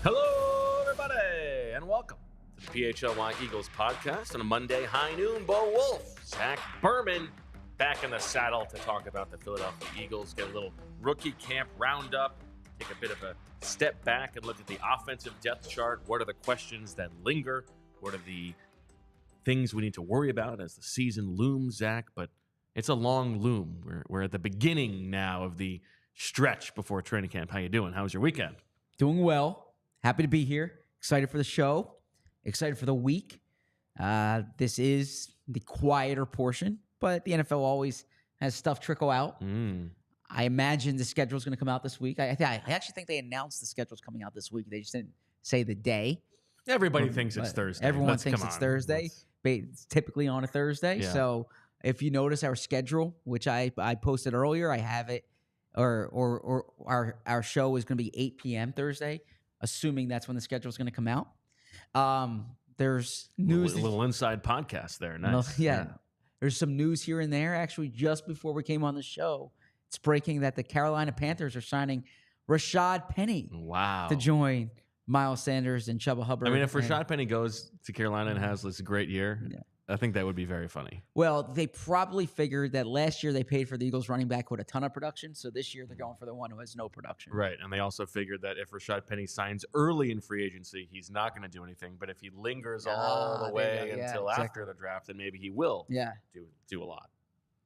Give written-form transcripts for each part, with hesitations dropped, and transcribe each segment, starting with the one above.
Hello, everybody, and welcome to the PHLY, and welcome to the PHLY Eagles podcast on a Monday high noon. Bo Wulf, Zach Berman, back in the saddle to talk about the Philadelphia Eagles. Get a little rookie camp roundup, take a bit of a step back and look at the offensive depth chart. What are the questions that linger? What are the things we need to worry about as the season looms, Zach? But it's a long loom. We're at the beginning now of the stretch before training camp. How you doing? How was your weekend? Doing well. Happy to be here. Excited for the show. Excited for the week. This is the quieter portion, but the NFL always has stuff trickle out. I imagine the schedule is going to come out this week. I actually think they announced the schedule's coming out this week. They just didn't say the day. Everybody thinks it's Thursday. Everyone thinks it's Thursday. It's typically on a Thursday. Yeah. So if you notice our schedule, which I posted earlier, I have it, or our show is going to be 8 p.m. Thursday, assuming that's when the schedule is going to come out. There's news. A little inside podcast there. Nice. Yeah. There's some news here and there. Actually, just before we came on the show, it's breaking that the Carolina Panthers are signing Rashad Penny to join Miles Sanders and Chuba Hubbard. I mean, if Rashad Penny goes to Carolina and has this great year, I think that would be very funny. Well, they probably figured that last year they paid for the Eagles running back with a ton of production, so this year they're going for the one who has no production. Right, and they also figured that if Rashad Penny signs early in free agency, he's not going to do anything. But if he lingers all the way until after the draft, then maybe he will do a lot.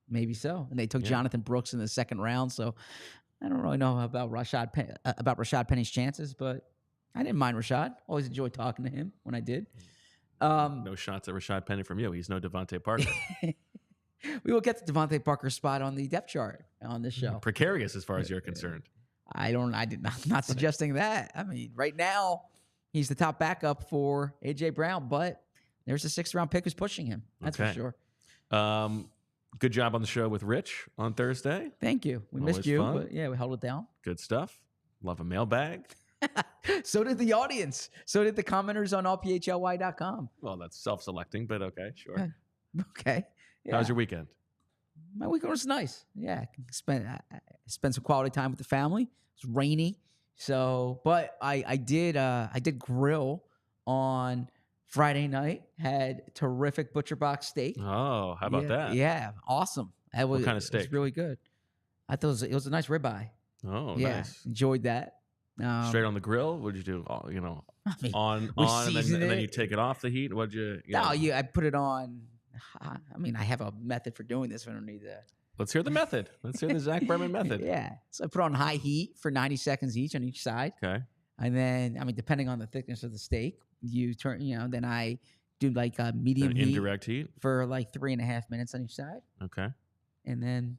Maybe so. And they took Jonathan Brooks in the second round, so I don't really know about Rashad Penny's chances, but I didn't mind Rashad. Always enjoyed talking to him when I did. No shots at Rashad Penny from you. He's no DeVante Parker. We will get the DeVante Parker spot on the depth chart on this show. Precarious as far as you're concerned. I'm not suggesting that. I mean, right now, he's the top backup for A.J. Brown, but there's a 6th round pick who's pushing him. That's for sure. Good job on the show with Rich on Thursday. Thank you. We missed you, but we held it down. Good stuff. Love a mailbag. So did the audience. So did the commenters on allphly.com. Well, that's self-selecting, but okay, sure. Okay. Yeah. How was your weekend? My weekend was nice. Yeah, spent some quality time with the family. It was rainy, but I did grill on Friday night. Had terrific butcher box steak. Oh, how about that? Yeah, awesome. What kind of steak? It was really good. I thought it was a nice ribeye. Oh, yeah, nice. Enjoyed that. Straight on the grill? What did you do? On, and then you take it off the heat? What'd you? I put it on. I mean, I have a method for doing this. I don't need that. Let's hear the method. Let's hear the Zach Berman method. Yeah. So I put on high heat for 90 seconds each on each side. Okay. And then, depending on the thickness of the steak, you turn. Then I do like a medium heat, indirect heat for like 3.5 minutes on each side. Okay. And then,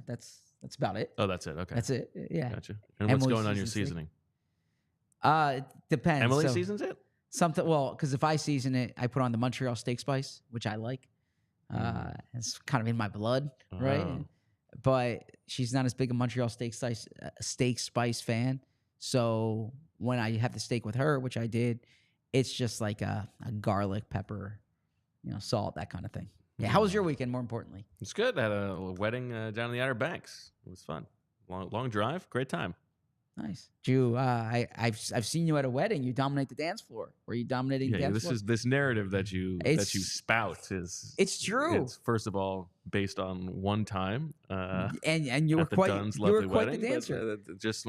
that's about it. Oh, that's it. Okay. That's it. Yeah. Gotcha. And what's going on your seasoning? It depends. Emily seasons it? Because if I season it, I put on the Montreal steak spice, which I like. It's kind of in my blood, right? But she's not as big a Montreal steak spice fan. So when I have the steak with her, which I did, it's just like a garlic, pepper, salt, that kind of thing. Yeah. How was your weekend, more importantly? It's good. I had a wedding down in the Outer Banks. It was fun. Long drive. Great time. Nice. I've seen you at a wedding. You dominate the dance floor. Were you dominating the dance floor? This narrative that you spout is. It's true. It's first of all based on one time. And you were quite the dancer.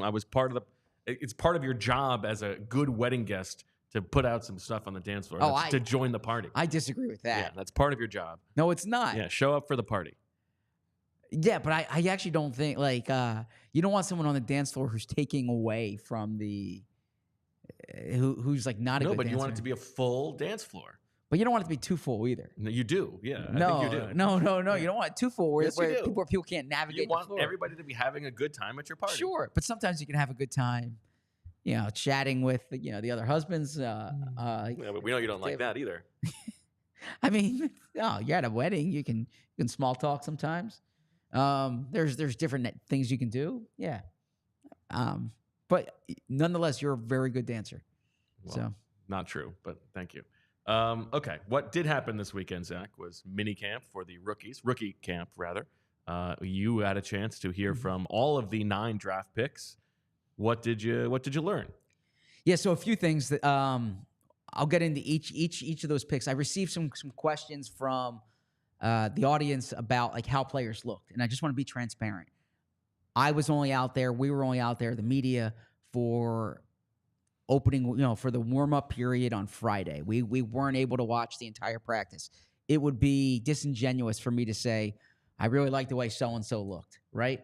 I was part of the. It's part of your job as a good wedding guest to put out some stuff on the dance floor. To join the party. I disagree with that. Yeah, that's part of your job. No, it's not. Yeah, show up for the party. Yeah, but I actually don't think you don't want someone on the dance floor who's taking away from the who's like not a good dancer. No, but you want it to be a full dance floor. But you don't want it to be too full either. No, you do. Yeah, no, I think you do. No. Yeah. You don't want it too full where you do. people can't navigate. You want everybody to be having a good time at your party. Sure, but sometimes you can have a good time. Chatting with the other husbands. Yeah, but we know you don't like that either. I mean, you're at a wedding. You can small talk sometimes. There's different things you can do. Yeah. But nonetheless, you're a very good dancer. Well, not true, but thank you. Okay, what did happen this weekend, Zach, was mini camp for the rookie camp rather. You had a chance to hear from all of the 9 draft picks. What did you learn? Yeah, so a few things that I'll get into each of those picks. I received some questions from the audience about like how players looked, and I just want to be transparent. I was only out there, we were only out there, the media, for opening, for the warm-up period on Friday. We weren't able to watch the entire practice. It would be disingenuous for me to say, I really like the way so-and-so looked, right?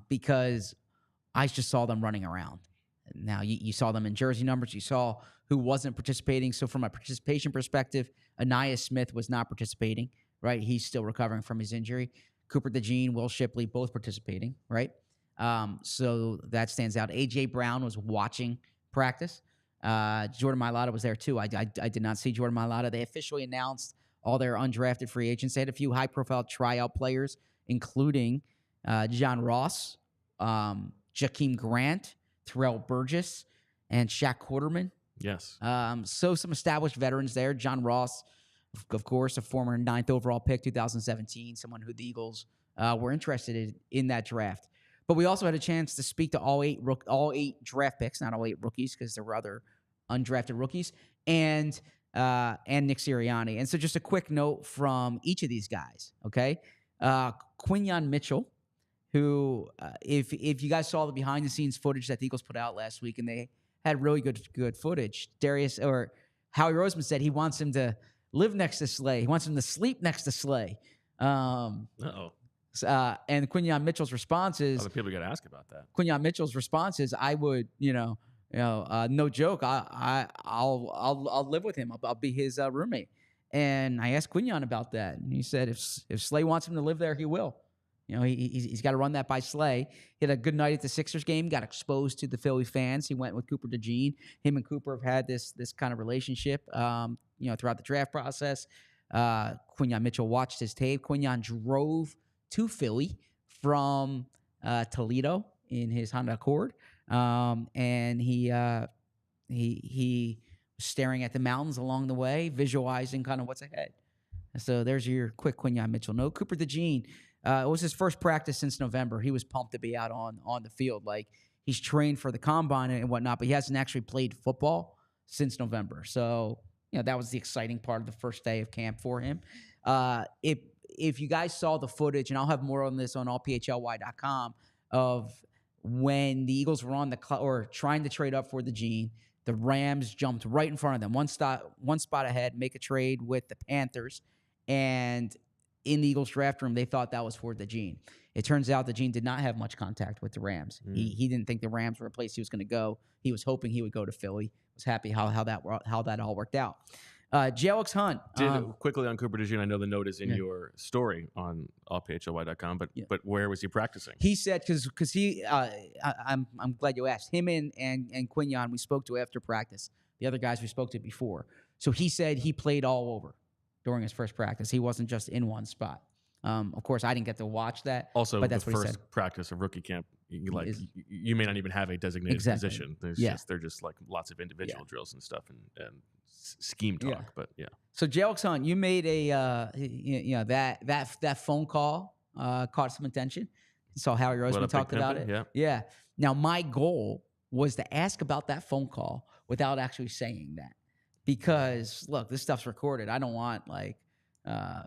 Because I just saw them running around. Now, you saw them in jersey numbers. You saw who wasn't participating. So from a participation perspective, Ainias Smith was not participating, right? He's still recovering from his injury. Cooper DeJean, Will Shipley, both participating, right? So that stands out. A.J. Brown was watching practice. Jordan Mailata was there too. I did not see Jordan Mailata. They officially announced all their undrafted free agents. They had a few high-profile tryout players, including John Ross, Jakeem Grant, Terrell Burgess, and Shaq Quarterman. Yes. So some established veterans there. John Ross, of course, a former 9th overall pick, 2017, someone who the Eagles were interested in that draft. But we also had a chance to speak to all eight draft picks, not all 8 rookies, because there were other undrafted rookies, and Nick Sirianni. And so just a quick note from each of these guys, okay? Quinyon Mitchell, who, if you guys saw the behind-the-scenes footage that the Eagles put out last week, and they had really good footage, Howie Roseman said he wants him to live next to Slay. He wants him to sleep next to Slay. Uh-oh. And Quinyon Mitchell's response is... Other people got to ask about that. Quinyon Mitchell's response is, I would, no joke, I'll live with him. I'll be his roommate. And I asked Quinyon about that, and he said if Slay wants him to live there, he will. He's got to run that by Slay. He had a good night at the Sixers game, got exposed to the Philly fans. He went with Cooper DeJean. Him and Cooper have had this kind of relationship, throughout the draft process. Quinyon Mitchell watched his tape. Quinyon drove to Philly from Toledo in his Honda Accord, and he was staring at the mountains along the way, visualizing kind of what's ahead. So there's your quick Quinyon Mitchell note. Cooper DeJean, it was his first practice since November. He was pumped to be out on the field. Like, he's trained for the combine and whatnot, but he hasn't actually played football since November. So, that was the exciting part of the first day of camp for him. If you guys saw the footage, and I'll have more on this on allphly.com, of when the Eagles were on or trying to trade up for DeJean, the Rams jumped right in front of them, one spot ahead, make a trade with the Panthers, and in the Eagles draft room, they thought that was for DeJean. It turns out DeJean did not have much contact with the Rams. He didn't think the Rams were a place he was going to go. He was hoping he would go to Philly. Was happy how that all worked out. J-Alex Hunt. Quickly on Cooper DeJean, I know the note is in your story on allphly.com, but where was he practicing? He said, because he, I'm glad you asked. Him and Quinyon, we spoke to after practice. The other guys we spoke to before. So he said he played all over during his first practice. He wasn't just in one spot. Of course, I didn't get to watch that. Also, but that's the what he first said. practice of rookie camp, you may not even have a designated position. They're just like lots of individual drills and stuff and scheme talk. But So J-Alex Hunt, you made that phone call caught some attention. So Howie Roseman talked about it. Yeah. Now my goal was to ask about that phone call without actually saying that, because look, this stuff's recorded. I don't want I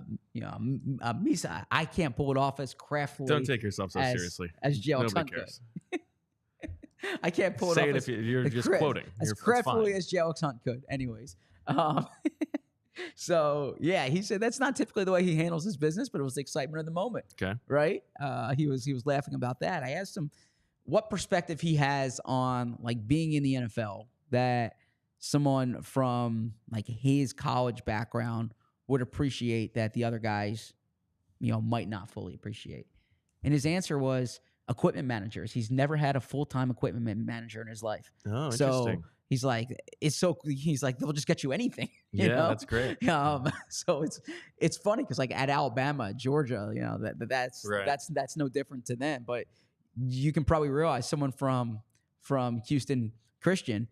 can't pull it off as craftily. Don't take yourself so seriously. As J-Alex Hunt cares. could. I can't pull it Say off. Say it if you're just quoting. As craftily as J-Alex Hunt could. Anyways. So, yeah, he said that's not typically the way he handles his business, but it was the excitement of the moment. Okay. Right? He was laughing about that. I asked him what perspective he has on, like, being in the NFL, that someone from, like, his college background would appreciate that the other guys, might not fully appreciate. And his answer was equipment managers. He's never had a full-time equipment manager in his life. Oh, So interesting. he's like, they'll just get you anything. You yeah, know? that's great. So it's funny because, like, at Alabama, Georgia, that's no different to them. But you can probably realize someone from Houston Christian,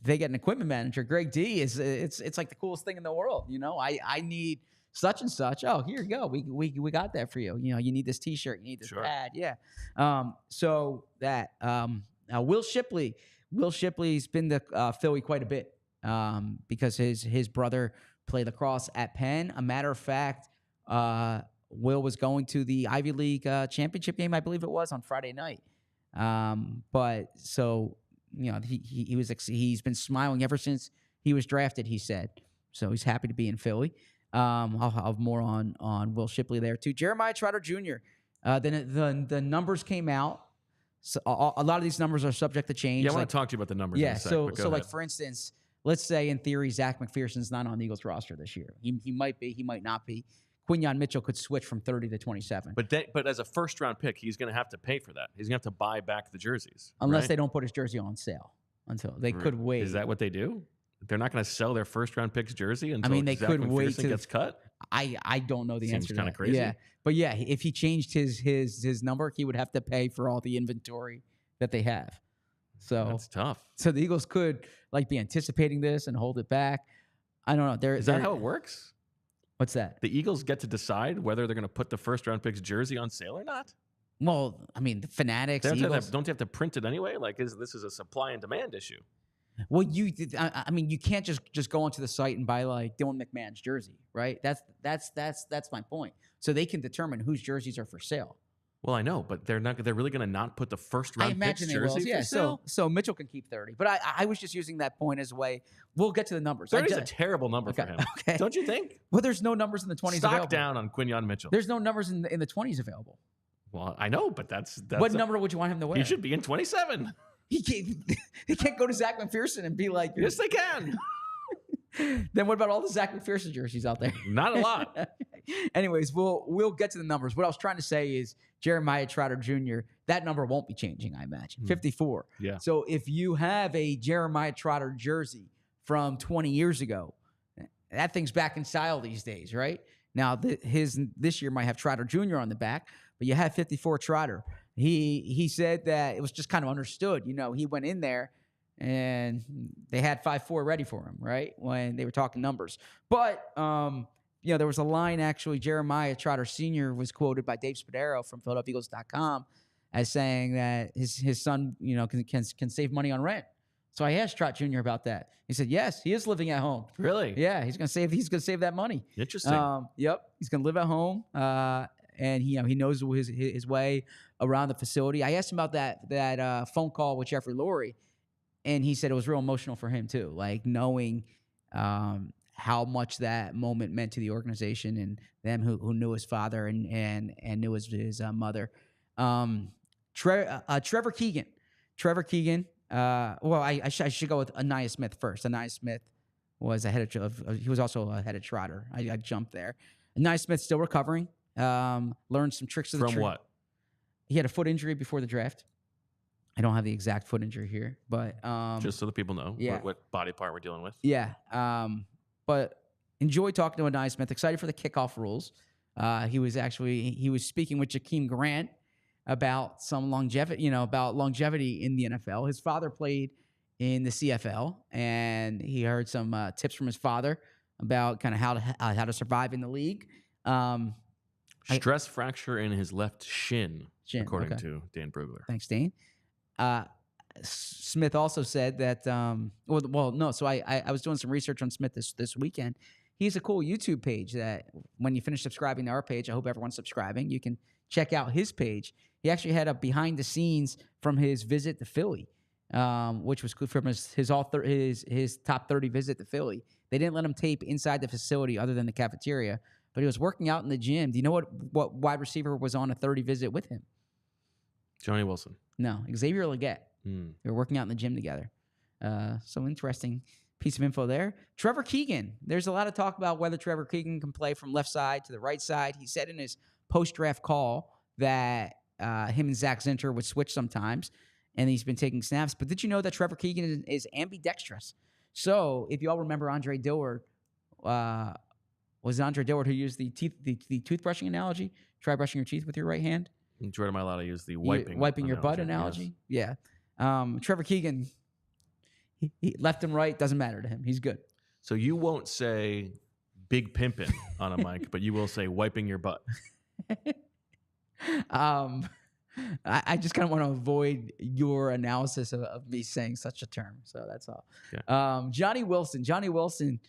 they get an equipment manager. Greg D it's like the coolest thing in the world. I need such and such. Oh, here you go. We got that for you. You need this T-shirt. You need this pad. Yeah. So that Will Shipley Will Shipley's been to Philly quite a bit because his brother played lacrosse at Penn. A matter of fact, Will was going to the Ivy League championship game, I believe it was, on Friday night. But so, you know, he's been smiling ever since he was drafted, he said. So he's happy to be in Philly. I'll have more on Will Shipley there too. Jeremiah Trotter Jr. Then the numbers came out. So a lot of these numbers are subject to change. Yeah, I want to talk to you about the numbers. Yeah, in a sec, so like for instance, let's say in theory Zach McPherson's not on the Eagles roster this year. He might be, he might not be. Quinyon Mitchell could switch from 30 to 27. But as a first round pick, he's going to have to pay for that. He's going to have to buy back the jerseys. Unless they don't put his jersey on sale. Until they could wait. Is that what they do? They're not going to sell their first round pick's jersey until they Zach could McPherson wait gets cut? I don't know the answer to that. Seems kind of crazy. Yeah. But yeah, if he changed his number, he would have to pay for all the inventory that they have. So that's tough. So the Eagles could like be anticipating this and hold it back. I don't know. Is that how it works? What's that? The Eagles get to decide whether they're going to put the first round pick's jersey on sale or not? Well, I mean, the Fanatics, don't Eagles, they have to print it anyway? Like, this is a supply and demand issue. Well, I mean, you can't just go onto the site and buy like Dylan McMahon's jersey, right? That's my point. So they can determine whose jerseys are for sale. Well, I know, but they're really going to not put the first round pick's jersey for sale. So Mitchell can keep 30, but I was just using that point as a way. We'll get to the numbers. 30 is a terrible number for him. Okay. Don't you think? Well, there's no numbers in the 20s Stock available. down on Quinyon Mitchell. There's no numbers in the 20s available. Well, I know, but that's what number would you want him to wear? He should be in 27. He can't go to Zach McPherson and be like, yes, they can. Then what about all the Zach McPherson jerseys out there? Not a lot. Anyways, we'll get to the numbers. What I was trying to say is Jeremiah Trotter Jr., that number won't be changing, I imagine. 54. Yeah. So if you have a Jeremiah Trotter jersey from 20 years ago, that thing's back in style these days, right? Now, this year might have Trotter Jr. on the back, but you have 54 Trotter. He said that it was just kind of understood. You know, he went in there and they had 5-4 ready for him, right? When they were talking numbers. But, you know, there was a line actually, Jeremiah Trotter Sr. was quoted by Dave Spadaro from PhiladelphiaEagles.com as saying that his son, you know, can save money on rent. So I asked Trot Jr. about that. He said, yes, he is living at home. Really? Yeah, he's gonna save that money. Interesting. Yep, he's gonna live at home. And he knows his way around the facility. I asked him about that phone call with Jeffrey Lurie, and he said it was real emotional for him too, like knowing how much that moment meant to the organization and them who knew his father and knew his mother. Trevor Keegan. Well, I should go with Ainias Smith first. Ainias Smith was he was also a head of Trotter. I jumped there. Ainias Smith still recovering. Learned some tricks of the trade. From what? He had a foot injury before the draft. I don't have the exact foot injury here, but just so the people know what body part we're dealing with. Yeah. But enjoy talking to Ainias Smith. Excited for the kickoff rules. He was speaking with Jakeem Grant about some longevity, about longevity in the NFL. His father played in the CFL, and he heard some tips from his father about kind of how to survive in the league. Stress fracture in his left shin according to Dan Brugler. Thanks, Dane. Smith also said that. So I was doing some research on Smith this weekend. He has a cool YouTube page that when you finish subscribing to our page, I hope everyone's subscribing. You can check out his page. He actually had a behind the scenes from his visit to Philly, which was good from his top 30 visit to Philly. They didn't let him tape inside the facility other than the cafeteria, but he was working out in the gym. Do you know what wide receiver was on a 30 visit with him? Johnny Wilson. No, Xavier Leggett. They were working out in the gym together. So interesting piece of info there. Trevor Keegan. There's a lot of talk about whether Trevor Keegan can play from left side to the right side. He said in his post-draft call that him and Zach Zinter would switch sometimes, and he's been taking snaps. But did you know that Trevor Keegan is ambidextrous? So if you all remember Andre Dillard, was it Andre Dillard who used the toothbrushing analogy? Try brushing your teeth with your right hand. Jordan Mailata used the wiping your butt analogy. Yes. Yeah. Trevor Keegan, he left and right, doesn't matter to him. He's good. So you won't say big pimpin' on a mic, but you will say wiping your butt. I just kind of want to avoid your analysis of me saying such a term. So that's all. Okay. Johnny Wilson.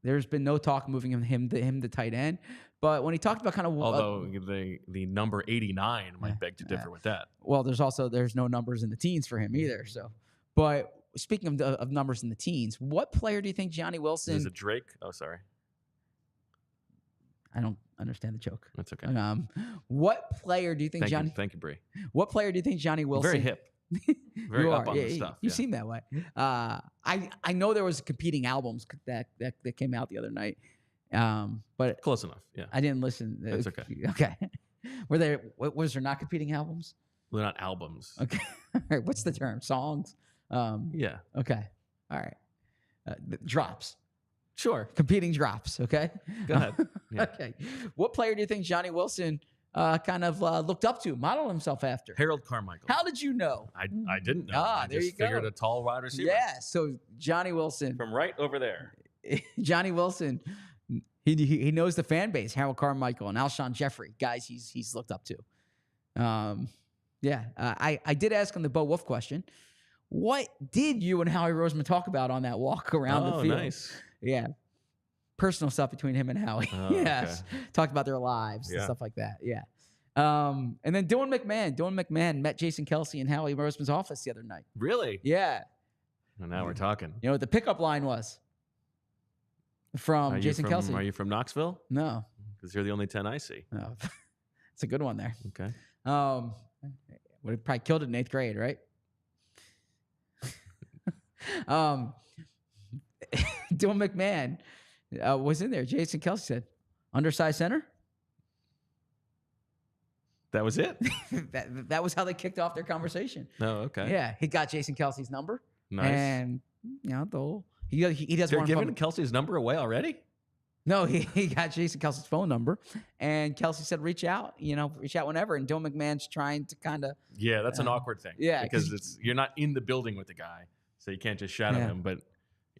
There's been no talk moving him to tight end. But when he talked about kind of although the number 89 might beg to differ with that. Well, there's no numbers in the teens for him either. So, but speaking of numbers in the teens, what player do you think Johnny Wilson? Is it Drake? Oh, sorry. I don't understand the joke. That's okay. What player do you think Thank you, Bree. What player do you think Johnny Wilson? Very hip. Very up on the stuff. You seem that way. I know there was competing albums that came out the other night. But close enough. Yeah. I didn't listen. That's okay. Okay. Was there not competing albums? Well, they're not albums. Okay. All right. What's the term? Songs? Yeah. Okay. All right. Drops. Sure. Competing drops. Okay. Go ahead. Yeah. Okay. What player do you think Johnny Wilson kind of looked up to, modeled himself after? Harold Carmichael. How did you know? I didn't know. Ah, I there just you go. figured a tall wide receiver. Yeah. So Johnny Wilson. From right over there. Johnny Wilson. He knows the fan base, Harold Carmichael and Alshon Jeffrey, guys he's looked up to. I did ask him the Bo Wulf question. What did you and Howie Roseman talk about on that walk around the field? Nice. Yeah. Personal stuff between him and Howie. Oh, yes. Okay. Talked about their lives and stuff like that. Yeah. And then Dylan McMahon met Jason Kelce in Howie Roseman's office the other night. Really? Yeah. Well, now we're talking. You know what the pickup line was? From Jason Kelce. Are you from Knoxville? No. Because you're the only 10 I see. No. It's a good one there. Okay. Would have probably killed it in 8th grade, right? Dylan McMahon was in there. Jason Kelce said, undersized center. That was it? that was how they kicked off their conversation. Oh, okay. Yeah. He got Jason Kelce's number. Nice. And, you know, he does They're more. Giving Kelce's number away already? No, he got Jason Kelce's phone number, and Kelce said, reach out whenever. And Dylan McMahon's trying to kind of. Yeah, that's an awkward thing. Yeah. Because you're not in the building with the guy, so you can't just shout at him.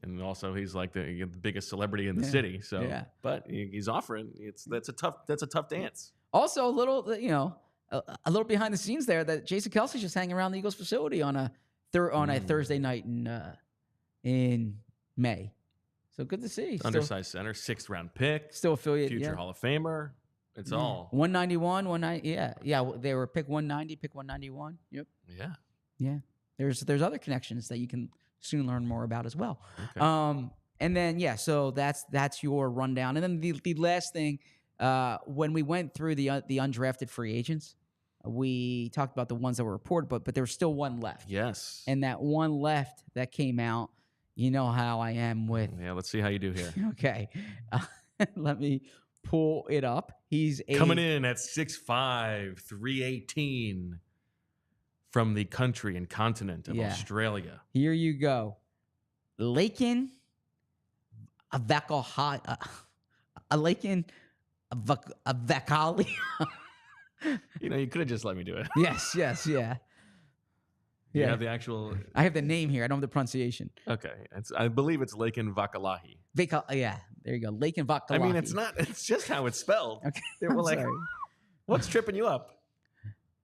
And also he's like the biggest celebrity in the city. So, but he's offering. That's a tough dance. Also, a little, a little behind the scenes there that Jason Kelce's just hanging around the Eagles facility on a Thursday night in May. So good to see. Undersized center, 6th round pick, still affiliated, future Hall of Famer. It's all 191, yeah. They were pick 190, pick 191. Yep. Yeah. There's other connections that you can soon learn more about as well. Okay. And then so that's your rundown. And then the last thing, when we went through the undrafted free agents, we talked about the ones that were reported, but there was still one left. Yes. And that one left that came out. You know how I am with. Yeah, let's see how you do here. Okay. Let me pull it up. He's coming in at 6'5", 318 from the country and continent of Australia. Here you go. Lakin Vakali. You could have just let me do it. Yes, yeah. You have the actual. I have the name here. I don't have the pronunciation. Okay, I believe it's Lakin Vakalahi. Yeah, there you go, Lakin Vakalahi. I mean, it's not. It's just how it's spelled. Okay, they were like, sorry. "What's tripping you up?"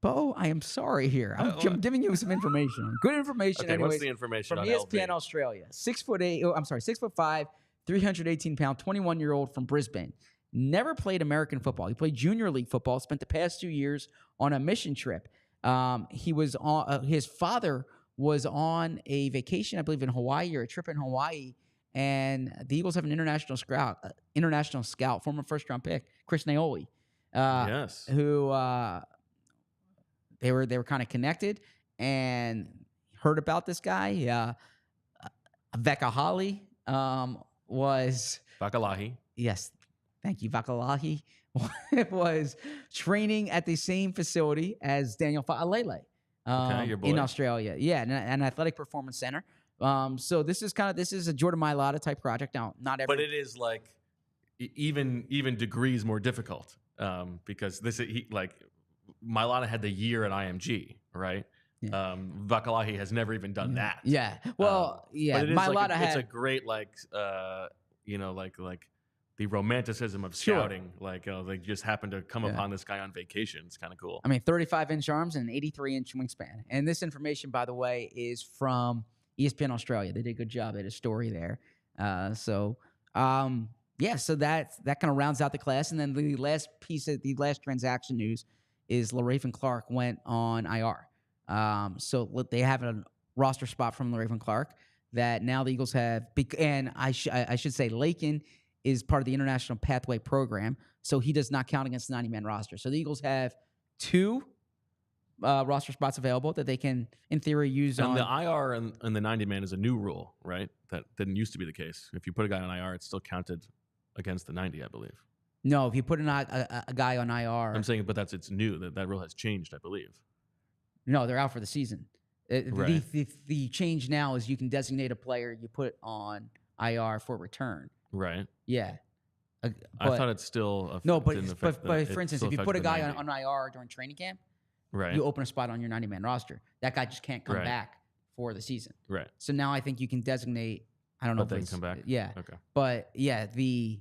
Bo, I am sorry here. I'm giving you some information. Good information. Okay, anyways, what's the information from on ESPN LV? Australia? 6'8". Oh, I'm sorry, 6'5", 318 pound, 21-year-old from Brisbane. Never played American football. He played junior league football. Spent the past 2 years on a mission trip. He was on. His father was on a vacation, I believe, in Hawaii or a trip in Hawaii, and the Eagles have an international scout, former first-round pick, Chris Naoli. Yes. Who they were kind of connected and heard about this guy. Vakalahi was Vakalahi. Yes, thank you, Vakalahi. Was training at the same facility as Daniel Fa'alele your boy. in Australia. Yeah, an athletic performance center. So this is a Jordan Mailata type project. Now, not every, but it is like even degrees more difficult because Mailata had the year at IMG, right? Yeah. Vakalahi has never even done that. Yeah. Well, But it is Mailata it's a great romanticism of Sure. scouting. Like, they just happened to come upon this guy on vacation. It's kind of cool. I mean, 35-inch arms and an 83-inch wingspan. And this information, by the way, is from ESPN Australia. They did a good job. They had a story there. So that kind of rounds out the class. And then the last piece of the last transaction news is LaRaven Clark went on IR. So they have a roster spot from LaRaven Clark that now the Eagles have. And I should say Lakin is part of the International Pathway Program, so he does not count against the 90-man roster. So the Eagles have 2 roster spots available that they can, in theory, use and on. the IR and the 90-man is a new rule, right? That didn't used to be the case. If you put a guy on IR, it's still counted against the 90, I believe. No, if you put a guy on IR. I'm saying, but it's new. That rule has changed, I believe. No, they're out for the season. Right. The change now is you can designate a player you put on IR for return. Right. Yeah. I thought it's still no, but for instance, if you put a guy on IR during training camp, right, you open a spot on your 90-man roster. That guy just can't come back for the season. Right. So now I think you can designate. I don't know. But they can come back. Yeah. Okay. But yeah, the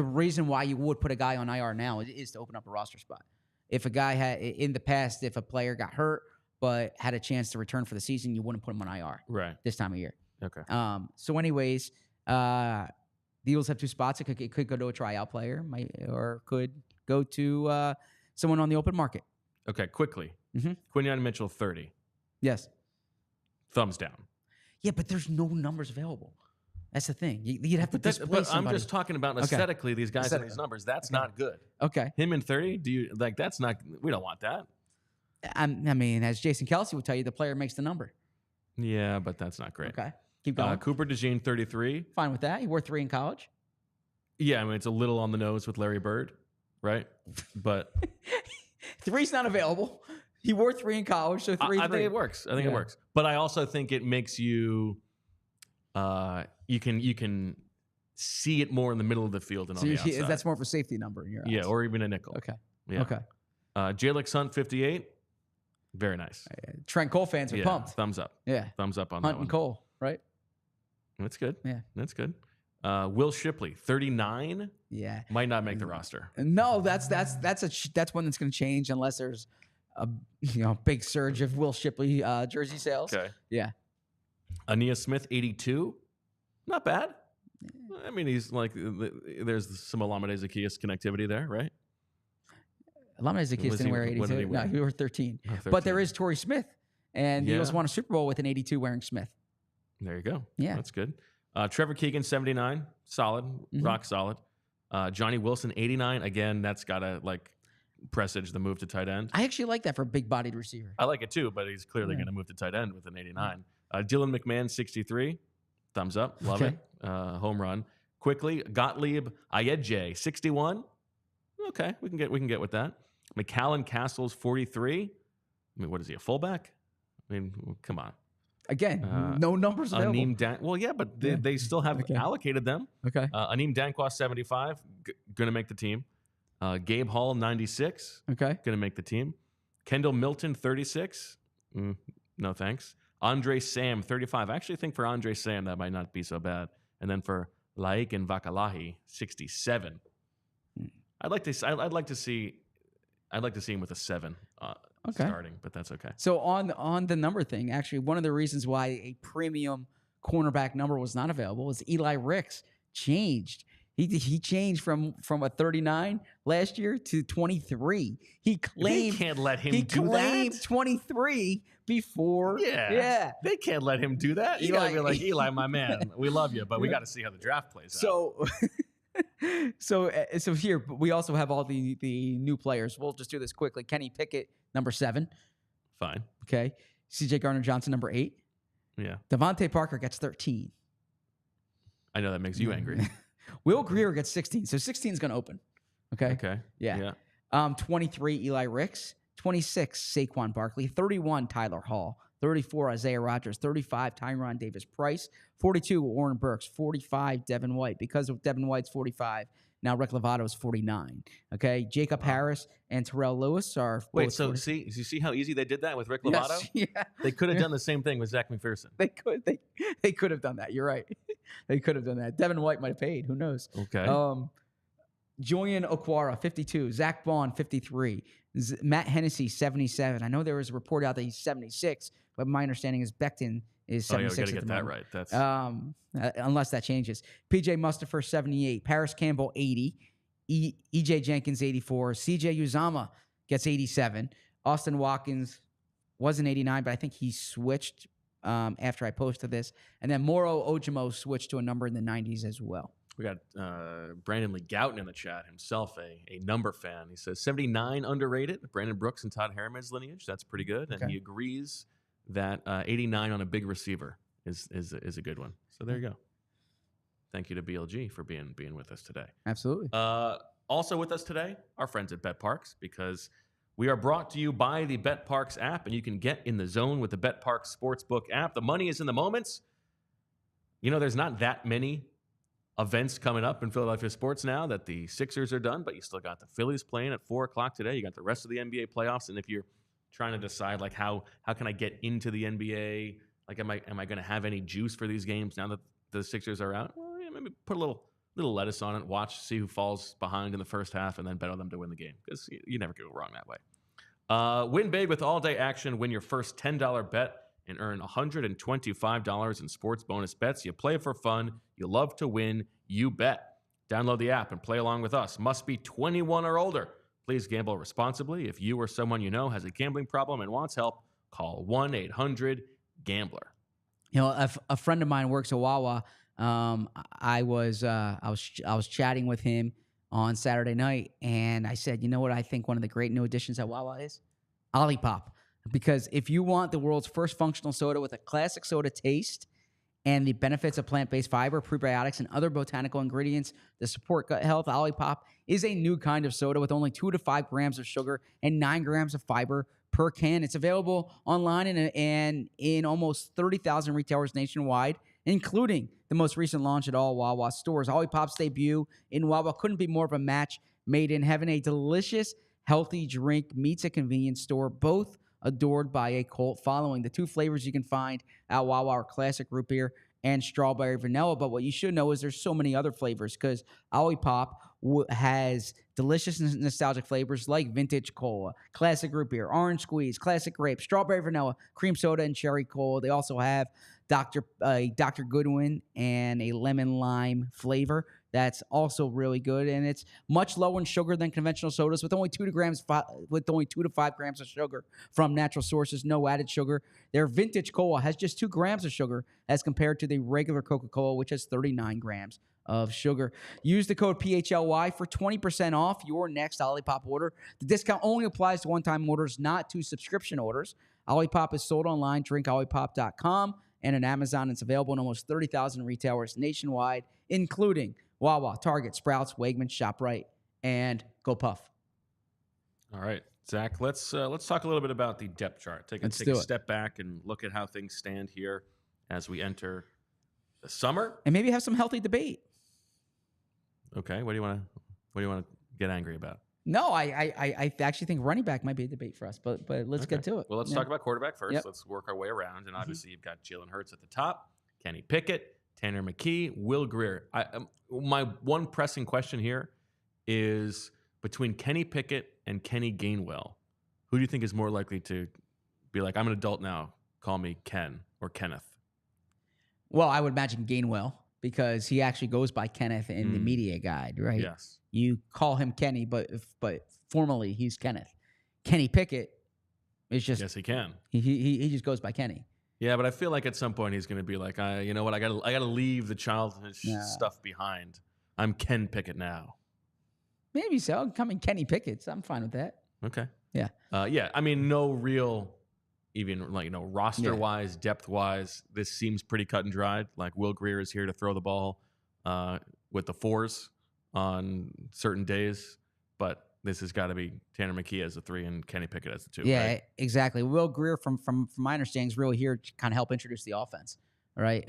reason why you would put a guy on IR now is to open up a roster spot. If a guy had in the past, if a player got hurt but had a chance to return for the season, you wouldn't put him on IR. Right. This time of year. Okay. So anyways, the Eagles have 2 spots. It could go to a tryout player, or could go to someone on the open market. Okay, quickly. Mm-hmm. Quinyon Mitchell, 30. Yes. Thumbs down. Yeah, but there's no numbers available. That's the thing. You'd have to display But somebody. I'm just talking about aesthetically, these guys and these numbers. That's not good. Okay. Him in 30, that's not, we don't want that. I mean, as Jason Kelsey would tell you, the player makes the number. Yeah, but that's not great. Okay. Keep going. Cooper DeJean, 33. Fine with that. He wore 3 in college. Yeah, I mean, it's a little on the nose with Larry Bird, right? But 3's not available. He wore 3 in college, so 3. I think it works. I think it works. But I also think it makes you, you can see it more in the middle of the field and on the outside. That's more of a safety number in your eyes. Yeah, or even a nickel. Okay. Yeah. Okay. Jalex Hunt, 58. Very nice. Trent Cole fans are pumped. Thumbs up. Yeah. Thumbs up on Hunt that one. and Cole, right? That's good. Yeah. That's good. Will Shipley, 39. Yeah. Might not make the roster. No, that's one that's going to change unless there's a big surge of Will Shipley jersey sales. Okay. Yeah. Ainias Smith, 82. Not bad. I mean, he's like, there's some Alameda Zacchaeus connectivity there, right? Alameda Zacchaeus didn't wear 82. No, he wore 13. Oh, 13. But there is Torrey Smith, and the Eagles won a Super Bowl with an 82 wearing Smith. There you go. Yeah. That's good. Trevor Keegan, 79. Solid. Mm-hmm. Rock solid. Johnny Wilson, 89. Again, that's got to, presage the move to tight end. I actually like that for a big-bodied receiver. I like it, too, but he's clearly going to move to tight end with an 89. Dylan McMahon, 63. Thumbs up. Love it. Home run. Quickly, Gottlieb Ayedje, 61. Okay, we can get with that. McAllen Castles, 43. I mean, what is he, a fullback? I mean, come on. Again, no numbers available. But they still have allocated them. Okay. Aneem Dankwa, 75. Going to make the team. Gabe Hall, 96. Okay. Going to make the team. Kendall Milton, 36. No thanks. Andre Sam, 35. I actually think for Andre Sam, that might not be so bad. And then for Laik and Vakalahi, 67. I'd like to see him with a 7 starting, but that's okay. So on the number thing, actually, one of the reasons why a premium cornerback number was not available is Eli Ricks changed. He changed from a 39 last year to 23. He can't let him do that. He claimed 23 before. Yeah. They can't let him do that. You got to be like, Eli, my man, we love you, but we got to see how the draft plays out. So here we also have all the new players. We'll just do this quickly. Kenny Pickett, number 7. Fine. Okay. C.J. Gardner-Johnson, number 8. Yeah. DeVante Parker gets 13. I know that makes you angry. Will Greer gets 16. So 16 is going to open. Okay. Okay. Yeah. 23, Eli Ricks. 26, Saquon Barkley. 31, Tyler Hall. 34, Isaiah Rodgers. 35, Tyron Davis-Price. 42, Warren Burks. 45, Devin White. Because of Devin White's 45, now Rick Lovato is 49. Okay, Jacob Harris and Terrell Lewis are. Wait, so 40. You see how easy they did that with Rick Lovato? Yes, yeah. They could have done the same thing with Zach McPherson. They could have done that. You're right. They could have done that. Devin White might have paid. Who knows? Okay. Julian Okwara, 52. Zach Vaughn, 53. Matt Hennessy, 77. I know there was a report out that he's 76, but my understanding is Becton is 76 we got to at get the that moment. right. That's Unless that changes. PJ Mustafer, 78. Parris Campbell, 80. EJ Jenkins, 84. CJ Uzama gets 87. Austin Watkins wasn't 89, but I think he switched after I posted this. And then Moro Ojimo switched to a number in the 90s as well. We got Brandon Lee Gouton in the chat, himself a number fan. He says 79 underrated. Brandon Brooks and Todd Harriman's lineage. That's pretty good. And he agrees that 89 on a big receiver is a good one. So there you go. Thank you to BLG for being with us today. Absolutely. Also with us today, our friends at BetParks, because we are brought to you by the BetParks app, and you can get in the zone with the BetParks Sportsbook app. The money is in the moments. You know, there's not that many events coming up in Philadelphia sports now that the Sixers are done, but you still got the Phillies playing at 4 o'clock today. You got the rest of the NBA playoffs, and if you're trying to decide like how can I get into the NBA, like am I going to have any juice for these games now that the Sixers are out? Well, yeah, maybe put a little lettuce on it, watch, see who falls behind in the first half, and then bet on them to win the game, because you never go wrong that way. Win big with all-day action. Win your first $10 bet and earn $125 in sports bonus bets. You play for fun. You love to win. You bet. Download the app and play along with us. Must be 21 or older. Please gamble responsibly. If you or someone you know has a gambling problem and wants help, call 1-800-GAMBLER. You know, a friend of mine works at Wawa. I was chatting with him on Saturday night, and I said, you know what I think one of the great new additions at Wawa is? Olipop. Because if you want the world's first functional soda with a classic soda taste and the benefits of plant-based fiber, prebiotics, and other botanical ingredients to support gut health, Olipop is a new kind of soda with only 2 to 5 grams of sugar and 9 grams of fiber per can. It's available online and in almost 30,000 retailers nationwide, including the most recent launch at all Wawa stores. Olipop's debut in Wawa couldn't be more of a match made in heaven. A delicious, healthy drink meets a convenience store, both adored by a cult following. The 2 flavors you can find at Wawa are classic root beer and strawberry vanilla. But what you should know is there's so many other flavors, because Olipop has delicious nostalgic flavors like vintage cola, classic root beer, orange squeeze, classic grape, strawberry vanilla, cream soda, and cherry cola. They also have Dr. Goodwin and a lemon lime flavor. That's also really good, and it's much lower in sugar than conventional sodas, with only 2 to 5 grams of sugar from natural sources, no added sugar. Their vintage cola has just 2 grams of sugar as compared to the regular Coca-Cola, which has 39 grams of sugar. Use the code PHLY for 20% off your next Olipop order. The discount only applies to one-time orders, not to subscription orders. Olipop is sold online, drinkolipop.com, and on Amazon. It's available in almost 30,000 retailers nationwide, including Wawa, Target, Sprouts, Wegmans, ShopRite, and Go Puff. All right, Zach, let's talk a little bit about the depth chart. Take a step back and look at how things stand here as we enter the summer, and maybe have some healthy debate. Okay, what do you want to get angry about? No, I actually think running back might be a debate for us, but let's get to it. Well, let's talk about quarterback first. Yep. Let's work our way around, and obviously you've got Jalen Hurts at the top, Kenny Pickett, Tanner McKee, Will Grier. My one pressing question here is between Kenny Pickett and Kenny Gainwell, who do you think is more likely to be like, I'm an adult now, call me Ken or Kenneth? Well, I would imagine Gainwell, because he actually goes by Kenneth in the media guide, right? Yes. You call him Kenny, but formally he's Kenneth. Kenny Pickett is just... Yes, he can. He just goes by Kenny. Yeah, but I feel like at some point he's going to be like, you know what, I gotta leave the childish stuff behind. I'm Ken Pickett now. Maybe so. I'm coming Kenny Pickett. So I'm fine with that. Okay. Yeah. Yeah. I mean, no real, even roster wise, depth wise, this seems pretty cut and dried. Like Will Grier is here to throw the ball with the 4s on certain days, but this has got to be Tanner McKee as the 3 and Kenny Pickett as the 2. Yeah, right? Exactly. Will Grier, from my understanding, is really here to kind of help introduce the offense, right?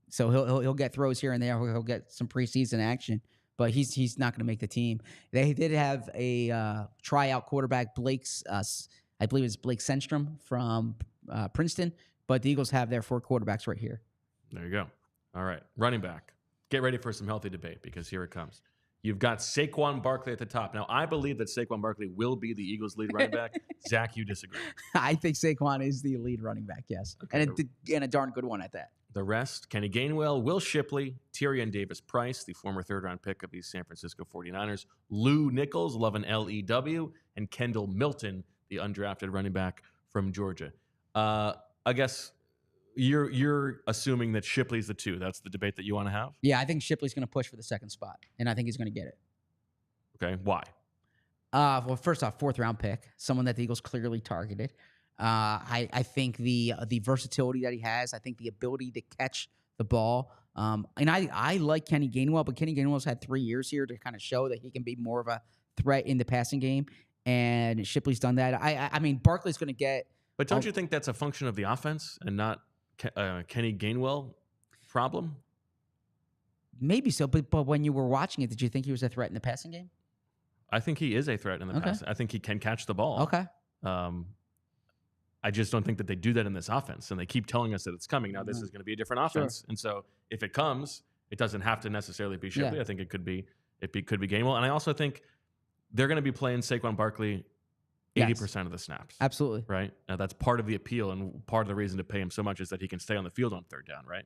So he'll get throws here and there. He'll get some preseason action, but he's not going to make the team. They did have a tryout quarterback, I believe it's Blake Senstrom from Princeton, but the Eagles have their 4 quarterbacks right here. There you go. All right, running back. Get ready for some healthy debate because here it comes. You've got Saquon Barkley at the top. Now, I believe that Saquon Barkley will be the Eagles' lead running back. Zach, you disagree. I think Saquon is the lead running back, yes. Okay. And a darn good one at that. The rest, Kenny Gainwell, Will Shipley, Tyrion Davis-Price, the former third-round pick of the San Francisco 49ers, Lou Nichols, Lovin L-E-W, and Kendall Milton, the undrafted running back from Georgia. I guess you're assuming that Shipley's the 2. That's the debate that you want to have? Yeah, I think Shipley's going to push for the second spot, and I think he's going to get it. Okay, why? Well, first off, 4th-round pick, someone that the Eagles clearly targeted. I think the versatility that he has, I think the ability to catch the ball. And I like Kenny Gainwell, but Kenny Gainwell's had 3 years here to kind of show that he can be more of a threat in the passing game, and Shipley's done that. I mean, Barkley's going to get... But don't you think that's a function of the offense and not Kenny Gainwell problem? Maybe so, but when you were watching it, did you think he was a threat in the passing game? I think he is a threat in the pass. I think he can catch the ball. Okay. I just don't think that they do that in this offense, and they keep telling us that it's coming. Now, this is going to be a different offense, and so if it comes, it doesn't have to necessarily be Shipley. Yeah. I think it could be Gainwell, and I also think they're going to be playing Saquon Barkley 80% of the snaps. Absolutely. Right? Now, that's part of the appeal, and part of the reason to pay him so much is that he can stay on the field on 3rd down, right?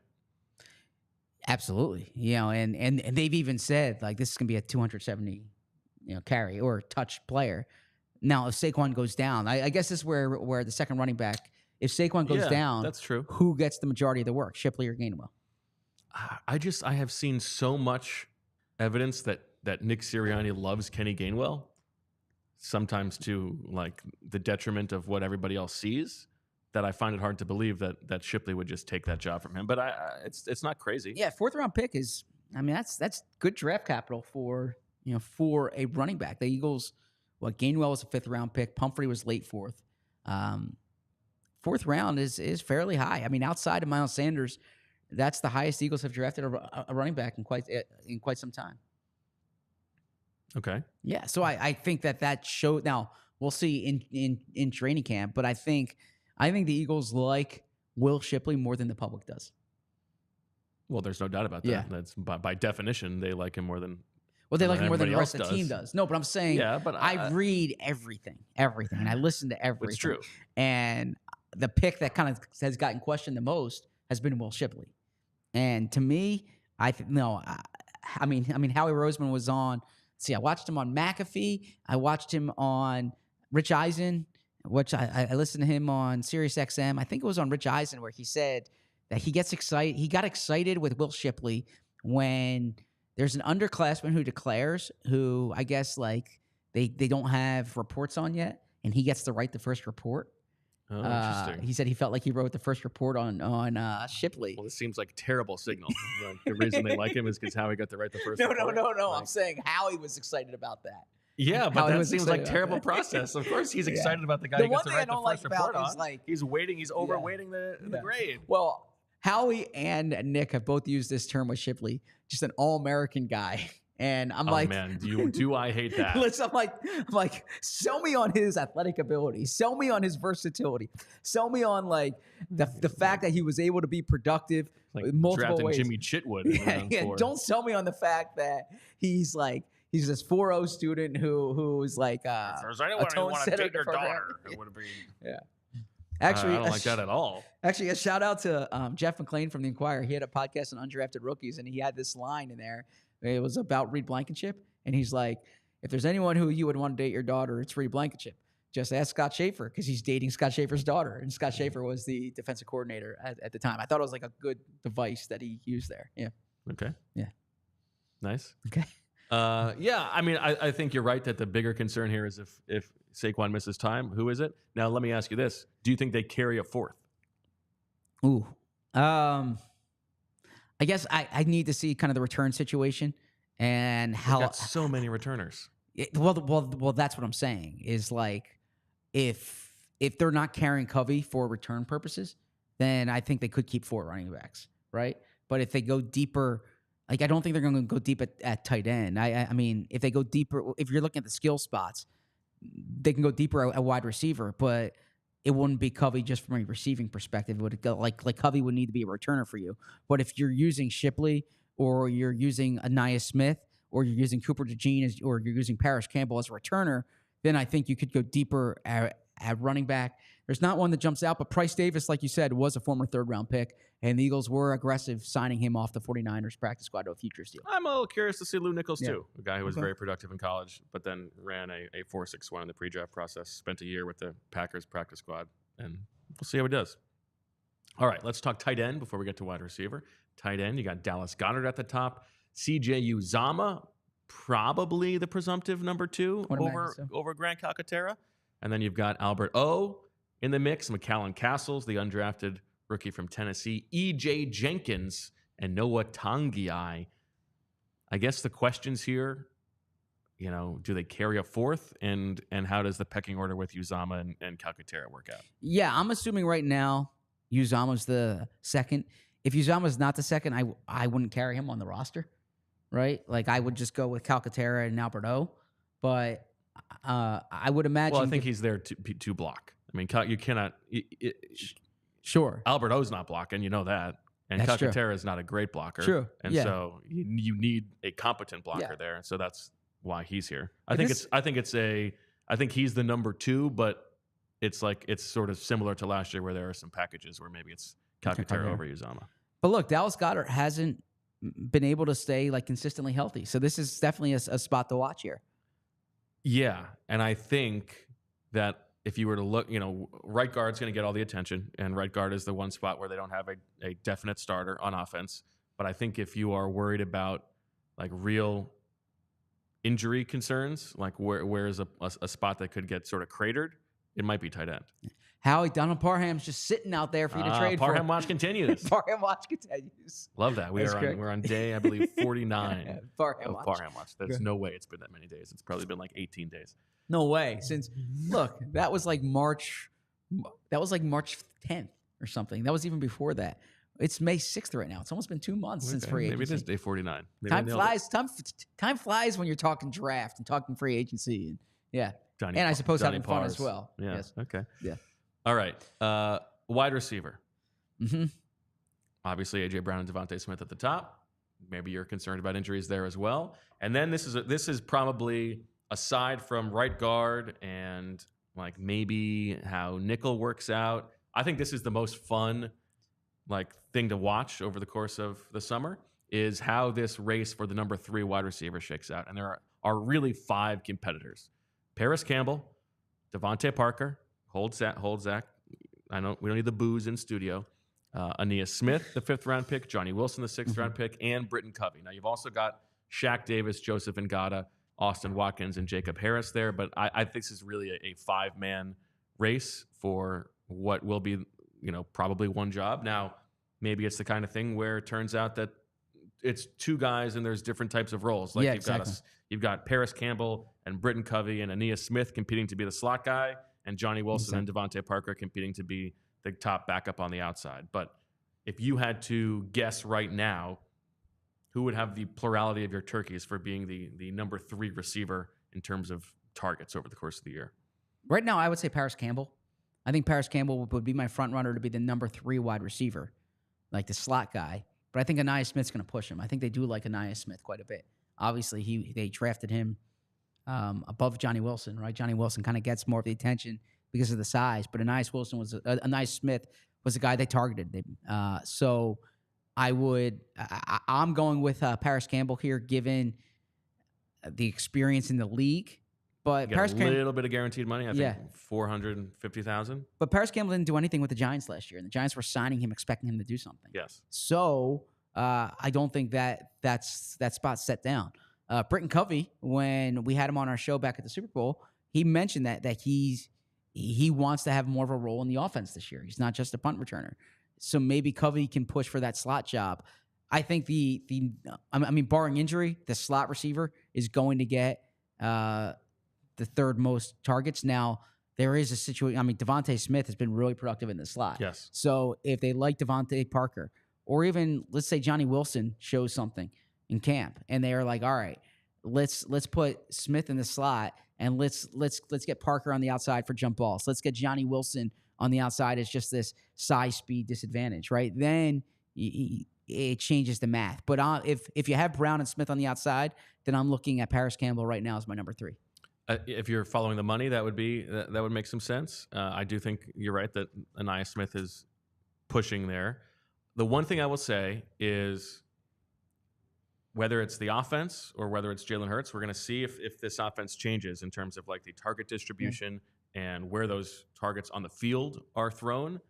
Absolutely. You know, and they've even said, like, this is going to be a 270, carry or touch player. Now, if Saquon goes down, I guess this is where the second running back, if Saquon goes down, that's true. Who gets the majority of the work, Shipley or Gainwell? I have seen so much evidence that Nick Sirianni loves Kenny Gainwell, sometimes to like the detriment of what everybody else sees, that I find it hard to believe that Shipley would just take that job from him. But it's not crazy. Yeah, 4th-round pick is, I mean, that's good draft capital for a running back. The Eagles. Well, Gainwell was a 5th-round pick. Pumphrey was late 4th. 4th round is fairly high. I mean, outside of Miles Sanders, that's the highest Eagles have drafted a running back in quite some time. Okay. Yeah, so I think that showed. Now we'll see in training camp, but I think the Eagles like Will Shipley more than the public does. Well, there's no doubt about that. Yeah. That's by definition they like him more than. Well, they like him more than the everybody rest of else the team does. No, but I'm saying, Yeah, but I read everything, and I listen to everything. It's true. And the pick that kind of has gotten questioned the most has been Will Shipley. And to me, I mean, Howie Roseman was on. See, I watched him on McAfee. I watched him on Rich Eisen, which I listened to him on Sirius XM. I think it was on Rich Eisen where he said that he gets excited. He got excited with Will Shipley when there's an underclassman who declares, who I guess like they don't have reports on yet, and he gets to write the first report. Oh, interesting. He said he felt like he wrote the first report on Shipley. Well, this seems like a terrible signal. Like, the reason they like him is because Howie got to write the first report. No. Like, I'm saying Howie was excited about that. Yeah, but Howie that was seems like excited terrible about that. process. Of course, he's Yeah. excited about the guy The who one gets to thing I write the don't like first about report is, on. like- He's waiting. He's overweighting the grade. Well, Howie and Nick have both used this term with Shipley, just an all-American guy. And I'm like, man, do I hate that? listen, I'm like, sell me on his athletic ability, sell me on his versatility, sell me on like the fact that he was able to be productive Like in multiple drafting ways. Jimmy Chitwood. In round Yeah, 4. don't sell me on the fact that he's this 4.0 student who's like If there's anyone a who tone want to setter take your to program. daughter, it would be. Yeah. Actually, I don't like that at all. Actually, a shout out to Jeff McClain from the Inquirer. He had a podcast on undrafted rookies, and he had this line in there. It was about Reed Blankenship, and he's like, "If there's anyone who you would want to date your daughter, it's Reed Blankenship. Just ask Scott Schaefer because he's dating Scott Schaefer's daughter, and Scott Schaefer was the defensive coordinator at the time. I thought it was like a good device that he used there. Yeah. Okay. Yeah. Nice. Okay. Yeah, I mean, I think you're right that the bigger concern here is if Saquon misses time, who is it? Now, let me ask you this. Do you think they carry a 4th? Ooh. I guess I need to see kind of the return situation and They've how. got so many returners. Well, that's what I'm saying is like if they're not carrying Covey for return purposes, then I think they could keep 4 running backs, right? But if they go deeper, like I don't think they're going to go deep at tight end. I mean, if they go deeper, if you're looking at the skill spots, they can go deeper at wide receiver. But it wouldn't be Covey just from a receiving perspective. It would go like Covey would need to be a returner for you. But if you're using Shipley or you're using Ainias Smith or you're using Cooper DeJean or you're using Parris Campbell as a returner, then I think you could go deeper at running back. There's not one that jumps out, but Price Davis, like you said, was a former third-round pick, and the Eagles were aggressive signing him off the 49ers practice squad to a futures deal. I'm a little curious to see Lou Nichols, too, a guy who was very productive in college, but then ran a 4.61 in the pre-draft process, spent a year with the Packers practice squad, and we'll see how he does. All right, let's talk tight end before we get to wide receiver. Tight end, you got Dallas Goedert at the top. C.J. Uzomah, probably the presumptive number 2 over Grant Calcaterra. And then you've got Albert O in the mix, McCallan Castles, the undrafted rookie from Tennessee, E.J. Jenkins, and Noah Tongiai. I guess the questions here, do they carry a fourth? And how does the pecking order with Uzomah and Calcaterra work out? Yeah, I'm assuming right now Uzomah's the second. If Uzomah's not the second, I wouldn't carry him on the roster, right? Like I would just go with Calcaterra and Albert O. But I would imagine. Well, I think he's there to block. I mean, you cannot. Sure. Albert O's not blocking, you know that. And Calcaterra is not a great blocker. True. And so you need a competent blocker there. And so that's why he's here. I think he's the number 2, but it's sort of similar to last year where there are some packages where maybe it's Calcaterra over Uzomah. But look, Dallas Goedert hasn't been able to stay consistently healthy. So this is definitely a spot to watch here. Yeah, and I think that if you were to look, right guard's going to get all the attention, and right guard is the one spot where they don't have a definite starter on offense. But I think if you are worried about real injury concerns, where is a spot that could get sort of cratered, it might be tight end. Howie, Donald Parham's just sitting out there for you to trade for. Parham watch continues. Parham watch continues. Love that. We're on day, I believe, 49 Parham watch. There's no way it's been that many days. It's probably been 18 days. No way. Since look, that was March 10th or something. That was even before that. It's May 6th right now. It's almost been 2 months since free agency. Maybe it is day 49. Time flies. Time flies when you're talking draft and talking free agency. And I suppose having fun as well. Yeah. Yes. Okay. Yeah. All right. Wide receiver. Mm-hmm. Obviously, A.J. Brown and DeVante Smith at the top. Maybe you're concerned about injuries there as well. And then this is probably, aside from right guard and maybe how nickel works out, I think this is the most fun thing to watch over the course of the summer is how this race for the number 3 wide receiver shakes out. And there are really 5 competitors. Parris Campbell, DeVante Parker, hold Zach. I know we don't need the booze in studio. Ainias Smith, the 5th round pick, Johnny Wilson, the 6th round pick, and Britain Covey. Now you've also got Shaq Davis, Joseph Ngata, Austin Watkins, and Jacob Harris there. But I think this is really a 5-man race for what will be, probably one job. Now, maybe it's the kind of thing where it turns out that it's 2 guys and there's different types of roles. You've got Parris Campbell and Britain Covey and Ainias Smith competing to be the slot guy, and Johnny Wilson and DeVante Parker competing to be the top backup on the outside. But if you had to guess right now, who would have the plurality of your turkeys for being the number 3 receiver in terms of targets over the course of the year? Right now, I would say Parris Campbell. I think Parris Campbell would be my front runner to be the number 3 wide receiver, the slot guy. But I think Ainias Smith's going to push him. I think they do like Ainias Smith quite a bit. Obviously, they drafted him above Johnny Wilson, right? Johnny Wilson kind of gets more of the attention because of the size, but Ainias Smith was the guy they targeted. So I'm going with Parris Campbell here, given the experience in the league. But Parris Campbell, a little bit of guaranteed money, I think $450,000. But Parris Campbell didn't do anything with the Giants last year, and the Giants were signing him, expecting him to do something. Yes. So I don't think that spot's set down. Britain Covey, when we had him on our show back at the Super Bowl, he mentioned that he wants to have more of a role in the offense this year. He's not just a punt returner. So maybe Covey can push for that slot job. I think barring injury, the slot receiver is going to get the 3rd most targets. Now, there is a situation. DeVante Smith has been really productive in the slot. Yes. So if they like DeVante Parker, or even let's say Johnny Wilson shows something in camp, and they are like, all right, let's put Smith in the slot, and let's get Parker on the outside for jump balls. Let's get Johnny Wilson on the outside is just this size speed disadvantage, right? Then it changes the math. But if you have Brown and Smith on the outside, then I'm looking at Parris Campbell right now as my number 3. If you're following the money, that would make some sense. I do think you're right that Ainias Smith is pushing there. The one thing I will say is whether it's the offense or whether it's Jalen Hurts, we're going to see if this offense changes in terms of like the target distribution and where those targets on the field are thrown.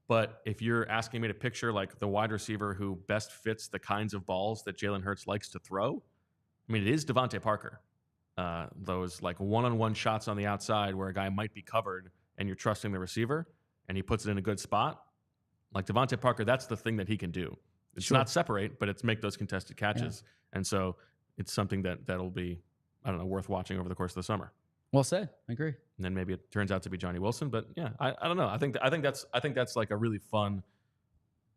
But if you're asking me to picture like the wide receiver who best fits the kinds of balls that Jalen Hurts likes to throw, I mean, it is DeVante Parker. Those like one-on-one shots on the outside where a guy might be covered and you're trusting the receiver and he puts it in a good spot. Like DeVante Parker, that's the thing that he can do. It's not separate, but it's make those contested catches. Yeah. And so it's something that'll be, I don't know, worth watching over the course of the summer. Well said. I agree. And then maybe it turns out to be Johnny Wilson, but yeah, I don't know. I think that's like a really fun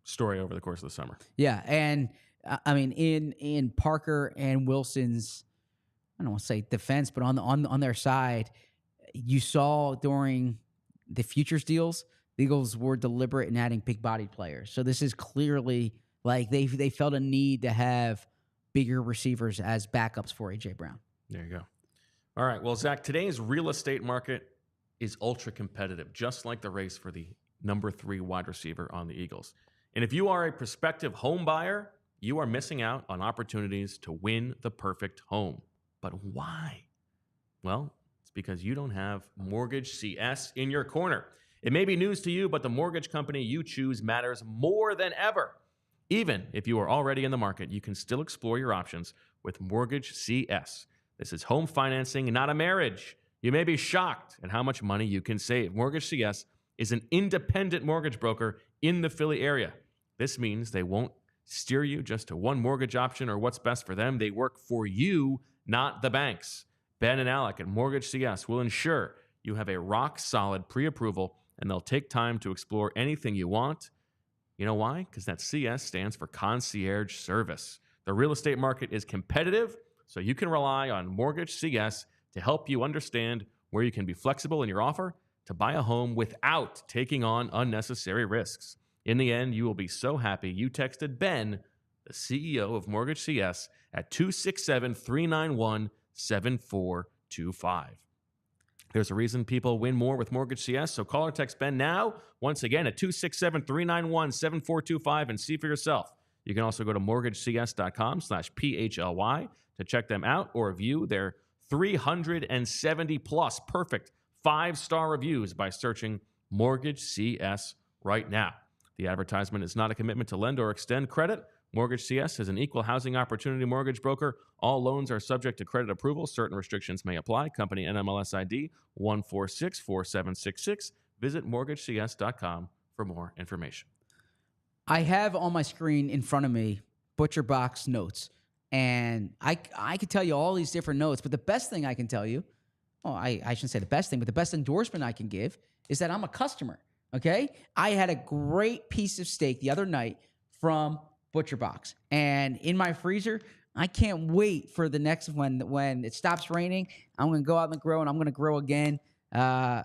story over the course of the summer. Yeah, and I mean in Parker and Wilson's, I don't want to say defense, but on their side, you saw during the futures deals, the Eagles were deliberate in adding big-bodied players. So this is clearly like they felt a need to have bigger receivers as backups for A.J. Brown. There you go. All right. Well, Zach, today's real estate market is ultra competitive, just like the race for the number 3 wide receiver on the Eagles. And if you are a prospective home buyer, you are missing out on opportunities to win the perfect home. But why? Well, it's because you don't have Mortgage CS in your corner. It may be news to you, but the mortgage company you choose matters more than ever. Even if you are already in the market, you can still explore your options with Mortgage CS. This is home financing, not a marriage. You may be shocked at how much money you can save. Mortgage CS is an independent mortgage broker in the Philly area. This means they won't steer you just to one mortgage option or what's best for them. They work for you, not the banks. Ben and Alec at Mortgage CS will ensure you have a rock-solid pre-approval, and they'll take time to explore anything you want. You know why? Because that CS stands for concierge service. The real estate market is competitive, so you can rely on Mortgage CS to help you understand where you can be flexible in your offer to buy a home without taking on unnecessary risks. In the end, you will be so happy you texted Ben, the CEO of Mortgage CS, at 267-391-7425. There's a reason people win more with Mortgage CS, so call or text Ben now, once again, at 267-391-7425 and see for yourself. You can also go to mortgagecs.com/PHLY to check them out or view their 370-plus perfect 5-star reviews by searching Mortgage CS right now. The advertisement is not a commitment to lend or extend credit. Mortgage CS is an equal housing opportunity mortgage broker. All loans are subject to credit approval. Certain restrictions may apply. Company NMLS ID 1464766. Visit mortgagecs.com for more information. I have on my screen in front of me Butcher Box notes. And I could tell you all these different notes, but the best thing I can tell you, well, I shouldn't say the best thing, but the best endorsement I can give is that I'm a customer, okay? I had a great piece of steak the other night from Butcher Box. And in my freezer, I can't wait for the next when it stops raining. I'm going to go out in the grill and I'm going to grill again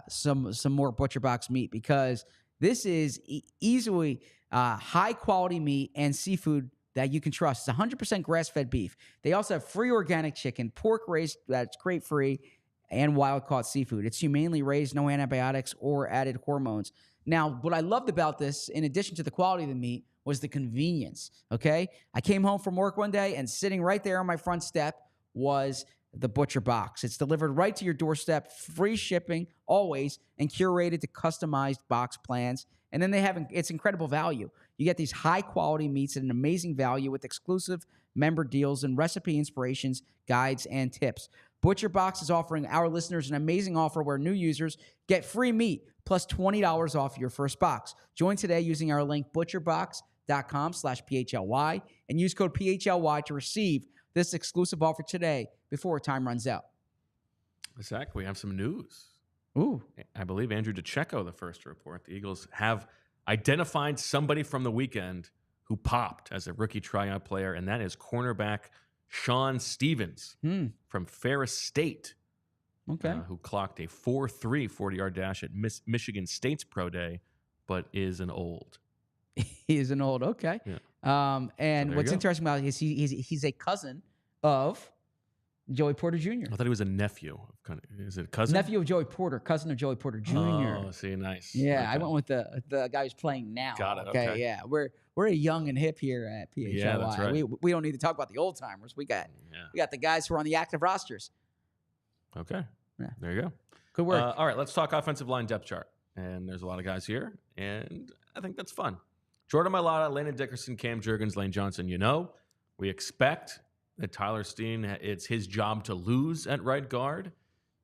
some more Butcher Box meat, because this is easily high quality meat and seafood that you can trust. It's 100% grass-fed beef. They also have free organic chicken, pork raised that's crate-free, and wild-caught seafood. It's humanely raised, no antibiotics or added hormones. Now, what I loved about this, in addition to the quality of the meat, was the convenience, okay? I came home from work one day, and sitting right there on my front step was the Butcher Box. It's delivered right to your doorstep, free shipping, always, and curated to customized box plans. And then they have it's incredible value. You get these high-quality meats at an amazing value with exclusive member deals and recipe inspirations, guides, and tips. Butcher Box is offering our listeners an amazing offer where new users get free meat plus $20 off your first box. Join today using our link butcherbox.com/PHLY and use code PHLY to receive this exclusive offer today before time runs out. Zach, we have some news. Ooh. I believe Andrew DeCecco, the first to report, the Eagles have identified somebody from the weekend who popped as a rookie tryout player, and that is cornerback Sean Stevens from Ferris State. Okay. Who clocked a 4.3 40-yard dash at Michigan State's Pro Day, but is an old. He is an old. Okay. Yeah. And So what's interesting about it is he's a cousin of Joey Porter Jr. I thought he was a nephew. Is it a cousin? Nephew of Joey Porter, cousin of Joey Porter Jr. Oh, see, nice. Yeah, Okay. I went with the guy who's playing now. Got it. Okay. Yeah, we're a young and hip here at PHLY. Yeah, that's right. We don't need to talk about the old timers. We got the guys who are on the active rosters. Okay. Yeah. There you go. Good work. All right, let's talk offensive line depth chart. And there's a lot of guys here, and I think that's fun. Jordan Mailata, Landon Dickerson, Cam Jurgens, Lane Johnson. We expect that Tyler Steen, it's his job to lose at right guard.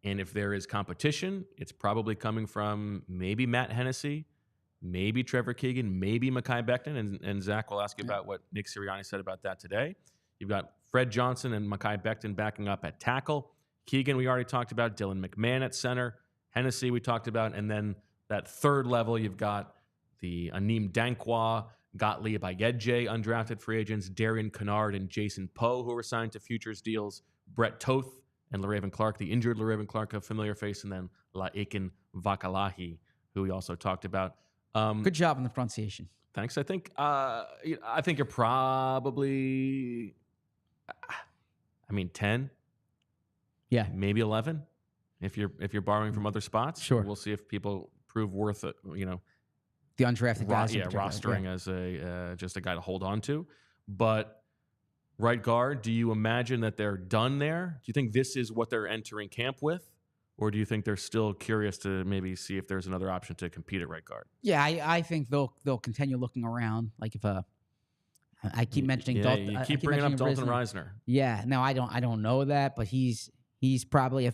And if there is competition, it's probably coming from maybe Matt Hennessy, maybe Trevor Keegan, maybe Mekhi Becton. And Zach will ask you about what Nick Sirianni said about that today. You've got Fred Johnson and Mekhi Becton backing up at tackle. Keegan, we already talked about. Dylan McMahon at center. Hennessy, we talked about. And then that third level, you've got the Aneem Dankwa, Gottlieb Ayedje, undrafted free agents, Darian Kennard and Jason Poe, who were signed to futures deals, Brett Toth and LaRaven Clark, the injured LaRaven Clark, a familiar face, and then Laiken Vakalahi, who we also talked about. Good job in the pronunciation. Thanks. I think you're probably, 10, yeah, maybe 11, if you're borrowing from other spots. Sure. We'll see if people prove worth it. The undrafted guys. Rostering as just a guy to hold on to. But right guard, do you imagine that they're done there? Do you think this is what they're entering camp with? Or do you think they're still curious to maybe see if there's another option to compete at right guard? Yeah, I think they'll continue looking around. Like if I keep mentioning Dalton. You keep bringing up Dalton Reisner. Yeah, no, I don't know that, but he's probably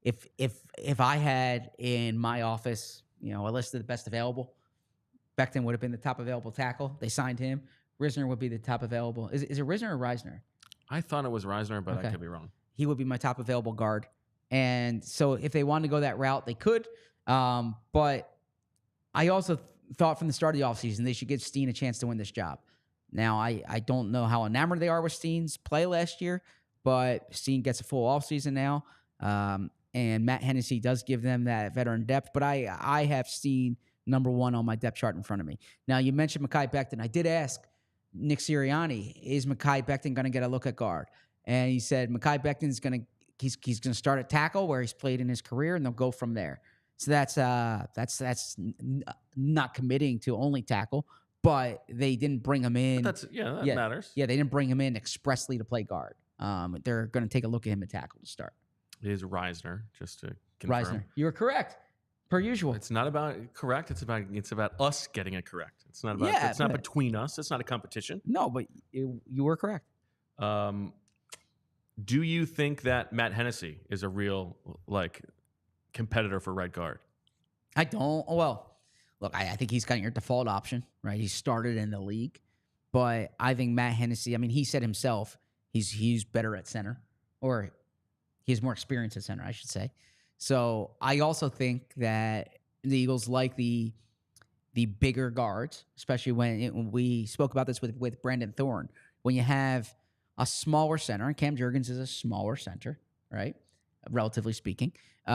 if I had in my office, a list of the best available, Becton would have been the top available tackle. They signed him. Risner would be the top available. Is it Risner or Reisner? I thought it was Reisner, but Okay. I could be wrong. He would be my top available guard. And so if they wanted to go that route, they could. But I also thought from the start of the offseason they should give Steen a chance to win this job. Now, I don't know how enamored they are with Steen's play last year, but Steen gets a full offseason now. And Matt Hennessy does give them that veteran depth. But I have Steen number one on my depth chart in front of me. Now, you mentioned Mekhi Becton. I did ask Nick Sirianni, is Mekhi Becton going to get a look at guard? And he said Mekhi Becton's going to he's going to start at tackle where he's played in his career, and they'll go from there. So that's not committing to only tackle, but they didn't bring him in. That matters. Yeah, they didn't bring him in expressly to play guard. They're going to take a look at him at tackle to start. It is Reisner, just to confirm. Reisner, you were correct, per usual. It's not about correct. It's about us getting it correct. It's not about. It's not between us. It's not a competition. No, but you were correct. Do you think that Matt Hennessy is a real competitor for right guard? I don't. Well, look, I think he's kind of your default option, right? He started in the league, but I think Matt Hennessy. I mean, he said himself he's better at center, or he has more experience at center, I should say. So I also think that the Eagles like the bigger guards, especially when we spoke about this with Brandon Thorne. When you have a smaller center, and Cam Jurgens is a smaller center, right? Relatively speaking, if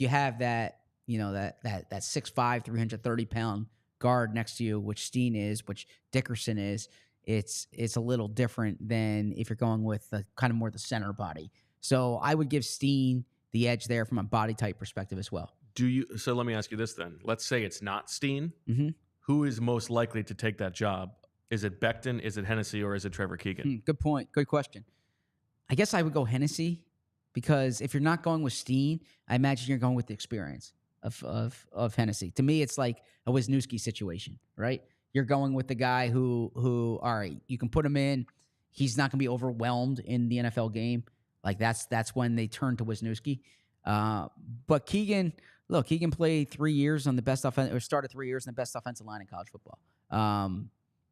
you have that 6'5", 330-pound guard next to you, which Steen is, which Dickerson is, it's a little different than if you're going with the kind of more the center body. So I would give Steen the edge there from a body type perspective as well. So let me ask you this then. Let's say it's not Steen. Mm-hmm. Who is most likely to take that job? Is it Becton, is it Hennessy, or is it Trevor Keegan? Good point. Good question. I guess I would go Hennessy, because if you're not going with Steen, I imagine you're going with the experience of Hennessy. To me, it's like a Wisniewski situation, right? You're going with the guy who all right, you can put him in. He's not going to be overwhelmed in the NFL game. Like that's when they turn to Wisniewski. But Keegan played 3 years on the best started 3 years on the best offensive line in college football.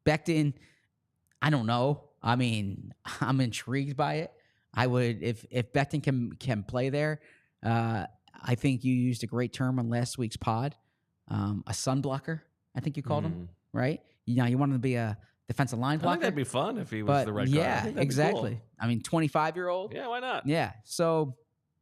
Becton, I don't know. I mean, I'm intrigued by it. I would, if Becton can play there, I think you used a great term on last week's pod, a sunblocker, I think you called him, right? You want him to be a defensive line I blocker. think that'd be fun if he was But the right guy. I yeah, think that'd be exactly. cool. I mean, 25-year-old. Yeah, why not? Yeah. So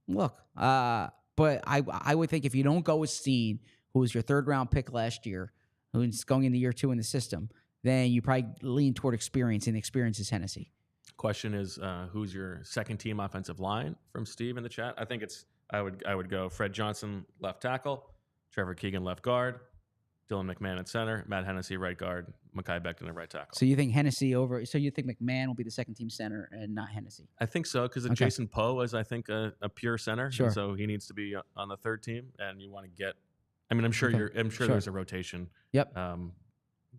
look, but I would think if you don't go with Steen, who was your 3rd-round pick last year, who's going into year 2 in the system, then you probably lean toward experience, and experience is Hennessy. Question is, who's your second team offensive line from Steve in the chat? I think I would go Fred Johnson, left tackle, Trevor Keegan, left guard, Dylan McMahon at center, Matt Hennessy, right guard, Mekhi Becton at right tackle. So you think Hennessy over? So you think McMahon will be the second team center and not Hennessy? I think so, because Okay. Jason Poe is, I think, a pure center. Sure. And so he needs to be on the 3rd team, and you want to get. I mean, I'm sure Okay. sure there's a rotation. Yep.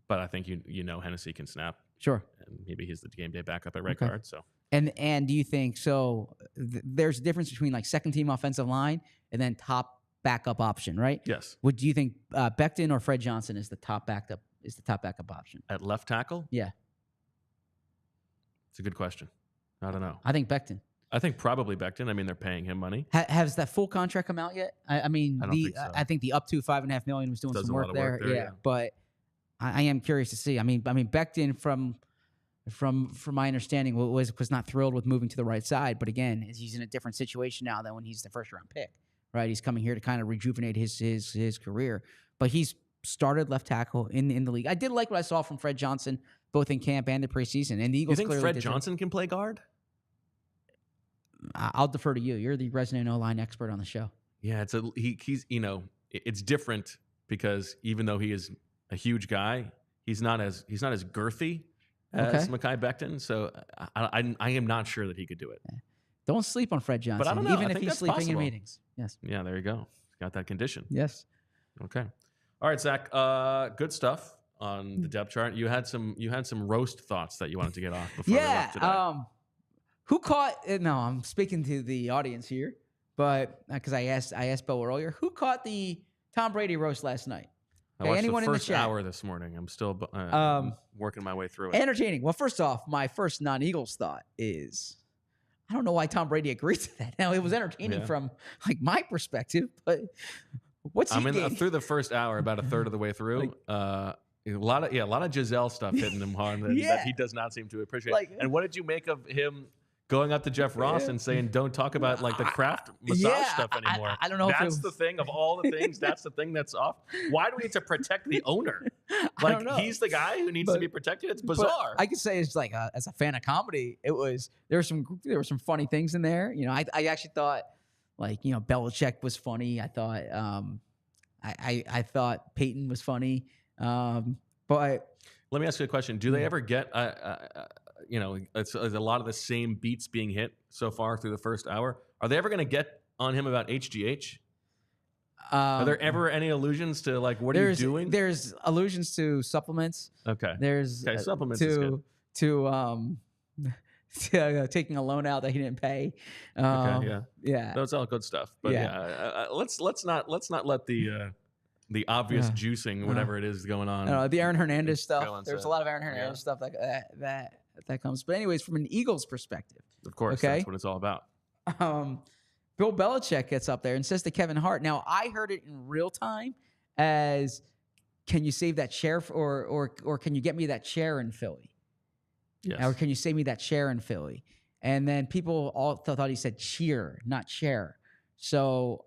But I think you know Hennessy can snap, Sure. and maybe he's the game day backup at right Okay. guard. So And do you think so? There's a difference between like second team offensive line and then top backup option, right? yes, Do you think Becton or Fred Johnson is the top backup option? at left tackle, Yeah, it's a good question. I don't know. I think Becton. I think probably Becton. I mean, they're paying him money. Has that full contract come out yet? I mean, I don't think so. I think the up to $5.5 million was doing Does some a lot work of there. work there, Yeah, yeah. but I am curious to see. I mean, Becton from my understanding was not thrilled with moving to the right side, but again, he's in a different situation now than when he's the 1st-round pick, right? He's coming here to kind of rejuvenate his career, but he's started left tackle in the league. I did like what I saw from Fred Johnson both in camp and the preseason, and the You Eagles think clearly Fred did Johnson can play guard? I'll defer to you. You're the resident O-line expert on the show. Yeah, he's it's different because even though he is a huge guy, he's not as girthy as Mekhi Becton. So I am not sure that he could do it. Don't sleep on Fred Johnson, I don't know. even I if think he's that's sleeping possible. in meetings. Yes. Yeah, there you go. He's got that condition. Yes. Okay. All right, Zach. Good stuff on the depth chart. You had some roast thoughts that you wanted to get off before we left today. Yeah. Who caught? No, I'm speaking to the audience here, but because I asked Bo earlier, who caught the Tom Brady roast last night? I watched anyone the in the first chat? hour this morning. I'm still working my way through it. Entertaining. Well, first off, my first non-Eagles thought is, I don't know why Tom Brady agreed to that. Now, it was entertaining from like my perspective, but what's he getting? Through the first hour, about a third of the way through. A lot of Giselle stuff hitting him hard that he does not seem to appreciate. And what did you make of him going up to Jeff Ross and saying, "Don't talk about like the craft massage stuff anymore"? I don't know. That's the thing of all the things. That's the thing that's off. Why do we need to protect the owner? I don't know. He's the guy who needs to be protected. It's bizarre. I could say it's like as a fan of comedy, there were some funny things in there. You know, I actually thought Belichick was funny. I thought I thought Peyton was funny. But let me ask you a question: do they ever get it's a lot of the same beats being hit so far through the first hour? Are they ever going to get on him about HGH? Are there ever any allusions to like what are you doing? There's allusions to supplements. Okay. There's supplements is good. to taking a loan out that he didn't pay. Yeah. That's all good stuff. But let's not let the obvious juicing, whatever it is going on. The Aaron Hernandez stuff. There's a lot of Aaron Hernandez stuff that comes. But anyways, from an Eagles perspective, of course, that's what it's all about. Bill Belichick gets up there and says to Kevin Hart. Now, I heard it in real time as, "Can you save that chair or can you get me that chair in Philly?" Yes. Or can you save me that chair in Philly? And then people all thought he said cheer, not chair. So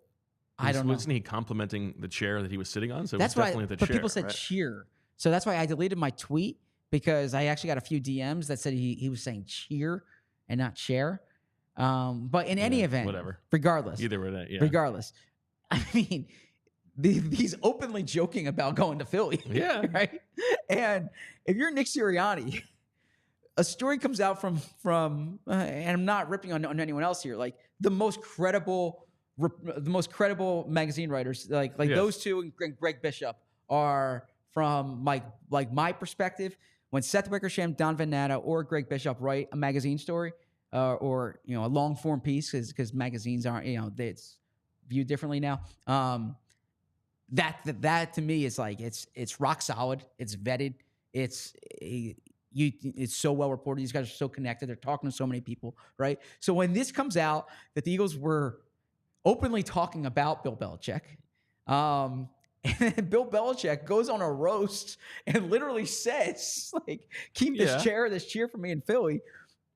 I don't know. Wasn't he complimenting the chair that he was sitting on? So that's it was definitely the chair. But people said cheer. So that's why I deleted my tweet, because I actually got a few DMs that said he was saying cheer and not chair. But in any event, whatever. Regardless. Either way, yeah. Regardless. I mean, he's openly joking about going to Philly. Yeah. Right? And if you're Nick Sirianni, a story comes out from and I'm not ripping on anyone else here, like the most credible magazine writers, like those two and Greg Bishop are from my perspective. When Seth Wickersham, Don Van Natta, or Greg Bishop write a magazine story or a long form piece, because magazines aren't it's viewed differently now. That to me is like it's rock solid. It's vetted. It's so well reported. These guys are so connected. They're talking to so many people, right? So when this comes out that the Eagles were openly talking about Bill Belichick, And then Bill Belichick goes on a roast and literally says, like, keep this cheer for me in Philly.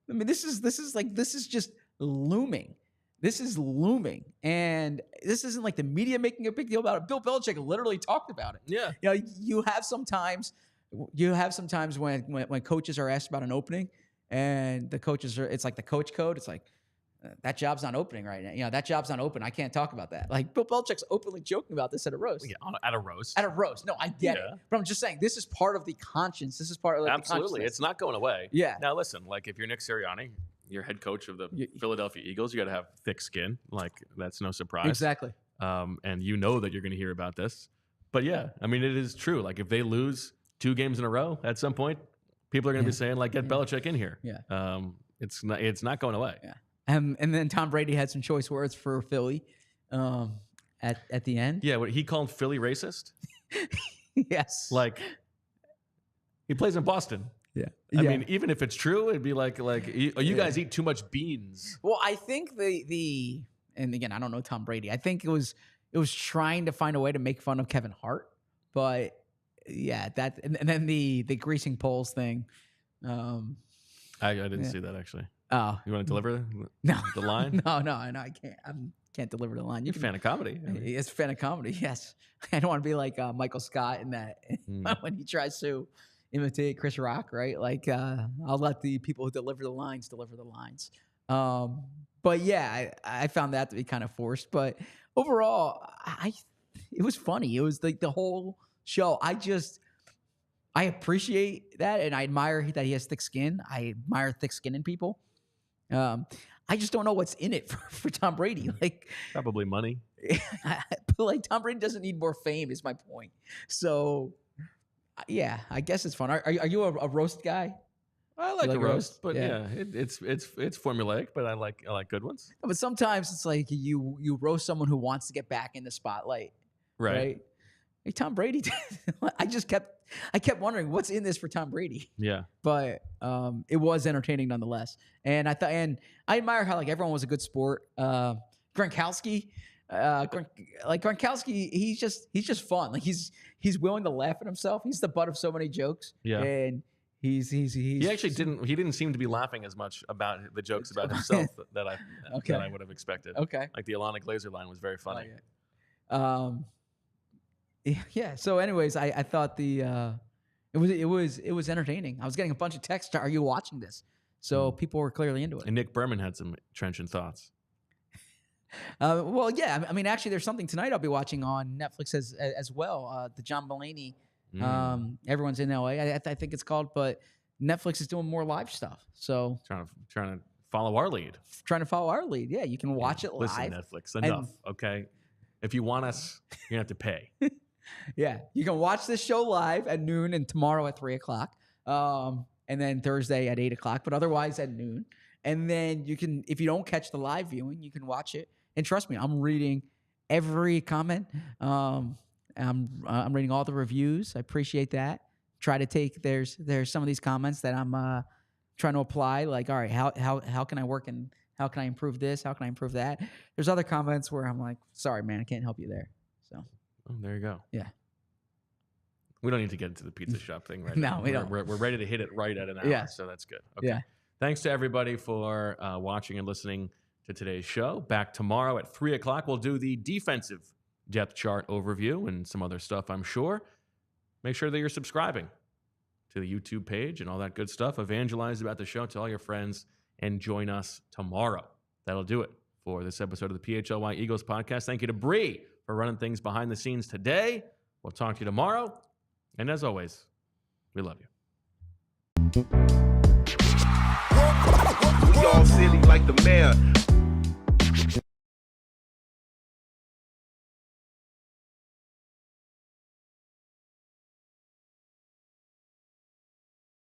I mean, this is just looming. This is looming. And this isn't like the media making a big deal about it. Bill Belichick literally talked about it. Yeah. You know, you have sometimes when coaches are asked about an opening and the coaches are, it's like the coach code. It's like, that job's not opening right now. You know, that job's not open. I can't talk about that. Like, Bill Belichick's openly joking about this at a roast. Yeah, at a roast. At a roast. No, I get it. But I'm just saying, this is part of the conscience. This is part of the Absolutely. It's not going away. Yeah. Now, listen, like, if you're Nick Sirianni, you're head coach of the Philadelphia Eagles, you got to have thick skin. Like, that's no surprise. Exactly. And you know that you're going to hear about this. But, yeah, I mean, it is true. Like, if they lose 2 games in a row, at some point, people are going to be saying, like, get Belichick in here. Yeah. It's not going away. Yeah. And then Tom Brady had some choice words for Philly at the end. Yeah, what he called Philly racist. Yes. Like, he plays in Boston. Yeah. I mean, even if it's true, it'd be like you guys eat too much beans. Well, I think and again, I don't know Tom Brady. I think it was trying to find a way to make fun of Kevin Hart, but yeah, that and then the greasing poles thing. I didn't see that actually. Oh, you want to deliver the line? No, I can't. I can't deliver the line. You're a fan of comedy. I mean. It's a fan of comedy. Yes, I don't want to be like Michael Scott in that when he tries to imitate Chris Rock, right? Like, I'll let the people who deliver the lines deliver the lines. But yeah, I found that to be kind of forced. But overall, it was funny. It was like the whole show. I appreciate that, and I admire that he has thick skin. I admire thick skin in people. I just don't know what's in it for Tom Brady. Like, probably money. Like, Tom Brady doesn't need more fame, is my point. So, yeah, I guess it's fun. Are you a roast guy? I like a roast, but yeah, it's formulaic, but I like good ones. But sometimes it's like you roast someone who wants to get back in the spotlight, right? Hey, Tom Brady. I kept wondering what's in this for Tom Brady. Yeah, but it was entertaining nonetheless. And I admire how like everyone was a good sport. Gronkowski, he's just fun. Like he's willing to laugh at himself. He's the butt of so many jokes. Yeah, and he actually didn't seem to be laughing as much about the jokes about himself that I would have expected. Okay, like the Alana Glazer line was very funny. Yeah. So, anyways, I thought it was entertaining. I was getting a bunch of texts. Are you watching this? So people were clearly into it. And Nick Berman had some trenchant thoughts. Well, yeah. I mean, actually, there's something tonight I'll be watching on Netflix as well. The John Mulaney. Everyone's in LA. I think it's called, but Netflix is doing more live stuff. So trying to follow our lead. Trying to follow our lead. Yeah, you can watch it live. Listen, Netflix, enough. Okay, if you want us, you have to pay. Yeah, you can watch this show live at noon and tomorrow at 3:00, and then Thursday at 8:00. But otherwise at noon. And then you can, if you don't catch the live viewing, you can watch it. And trust me, I'm reading every comment. I'm reading all the reviews. I appreciate that. Try to take there's some of these comments that I'm trying to apply. Like, all right, how can I work and how can I improve this? How can I improve that? There's other comments where I'm like, sorry, man, I can't help you there. So. Oh, there you go. Yeah. We don't need to get into the pizza shop thing right now. No, we don't. We're ready to hit it right at an hour, so that's good. Okay. Yeah. Thanks to everybody for watching and listening to today's show. Back tomorrow at 3:00. We'll do the defensive depth chart overview and some other stuff, I'm sure. Make sure that you're subscribing to the YouTube page and all that good stuff. Evangelize about the show to all your friends and join us tomorrow. That'll do it for this episode of the PHLY Eagles podcast. Thank you to Bree for running things behind the scenes today. We'll talk to you tomorrow. And as always, we love you. We all silly like the mayor.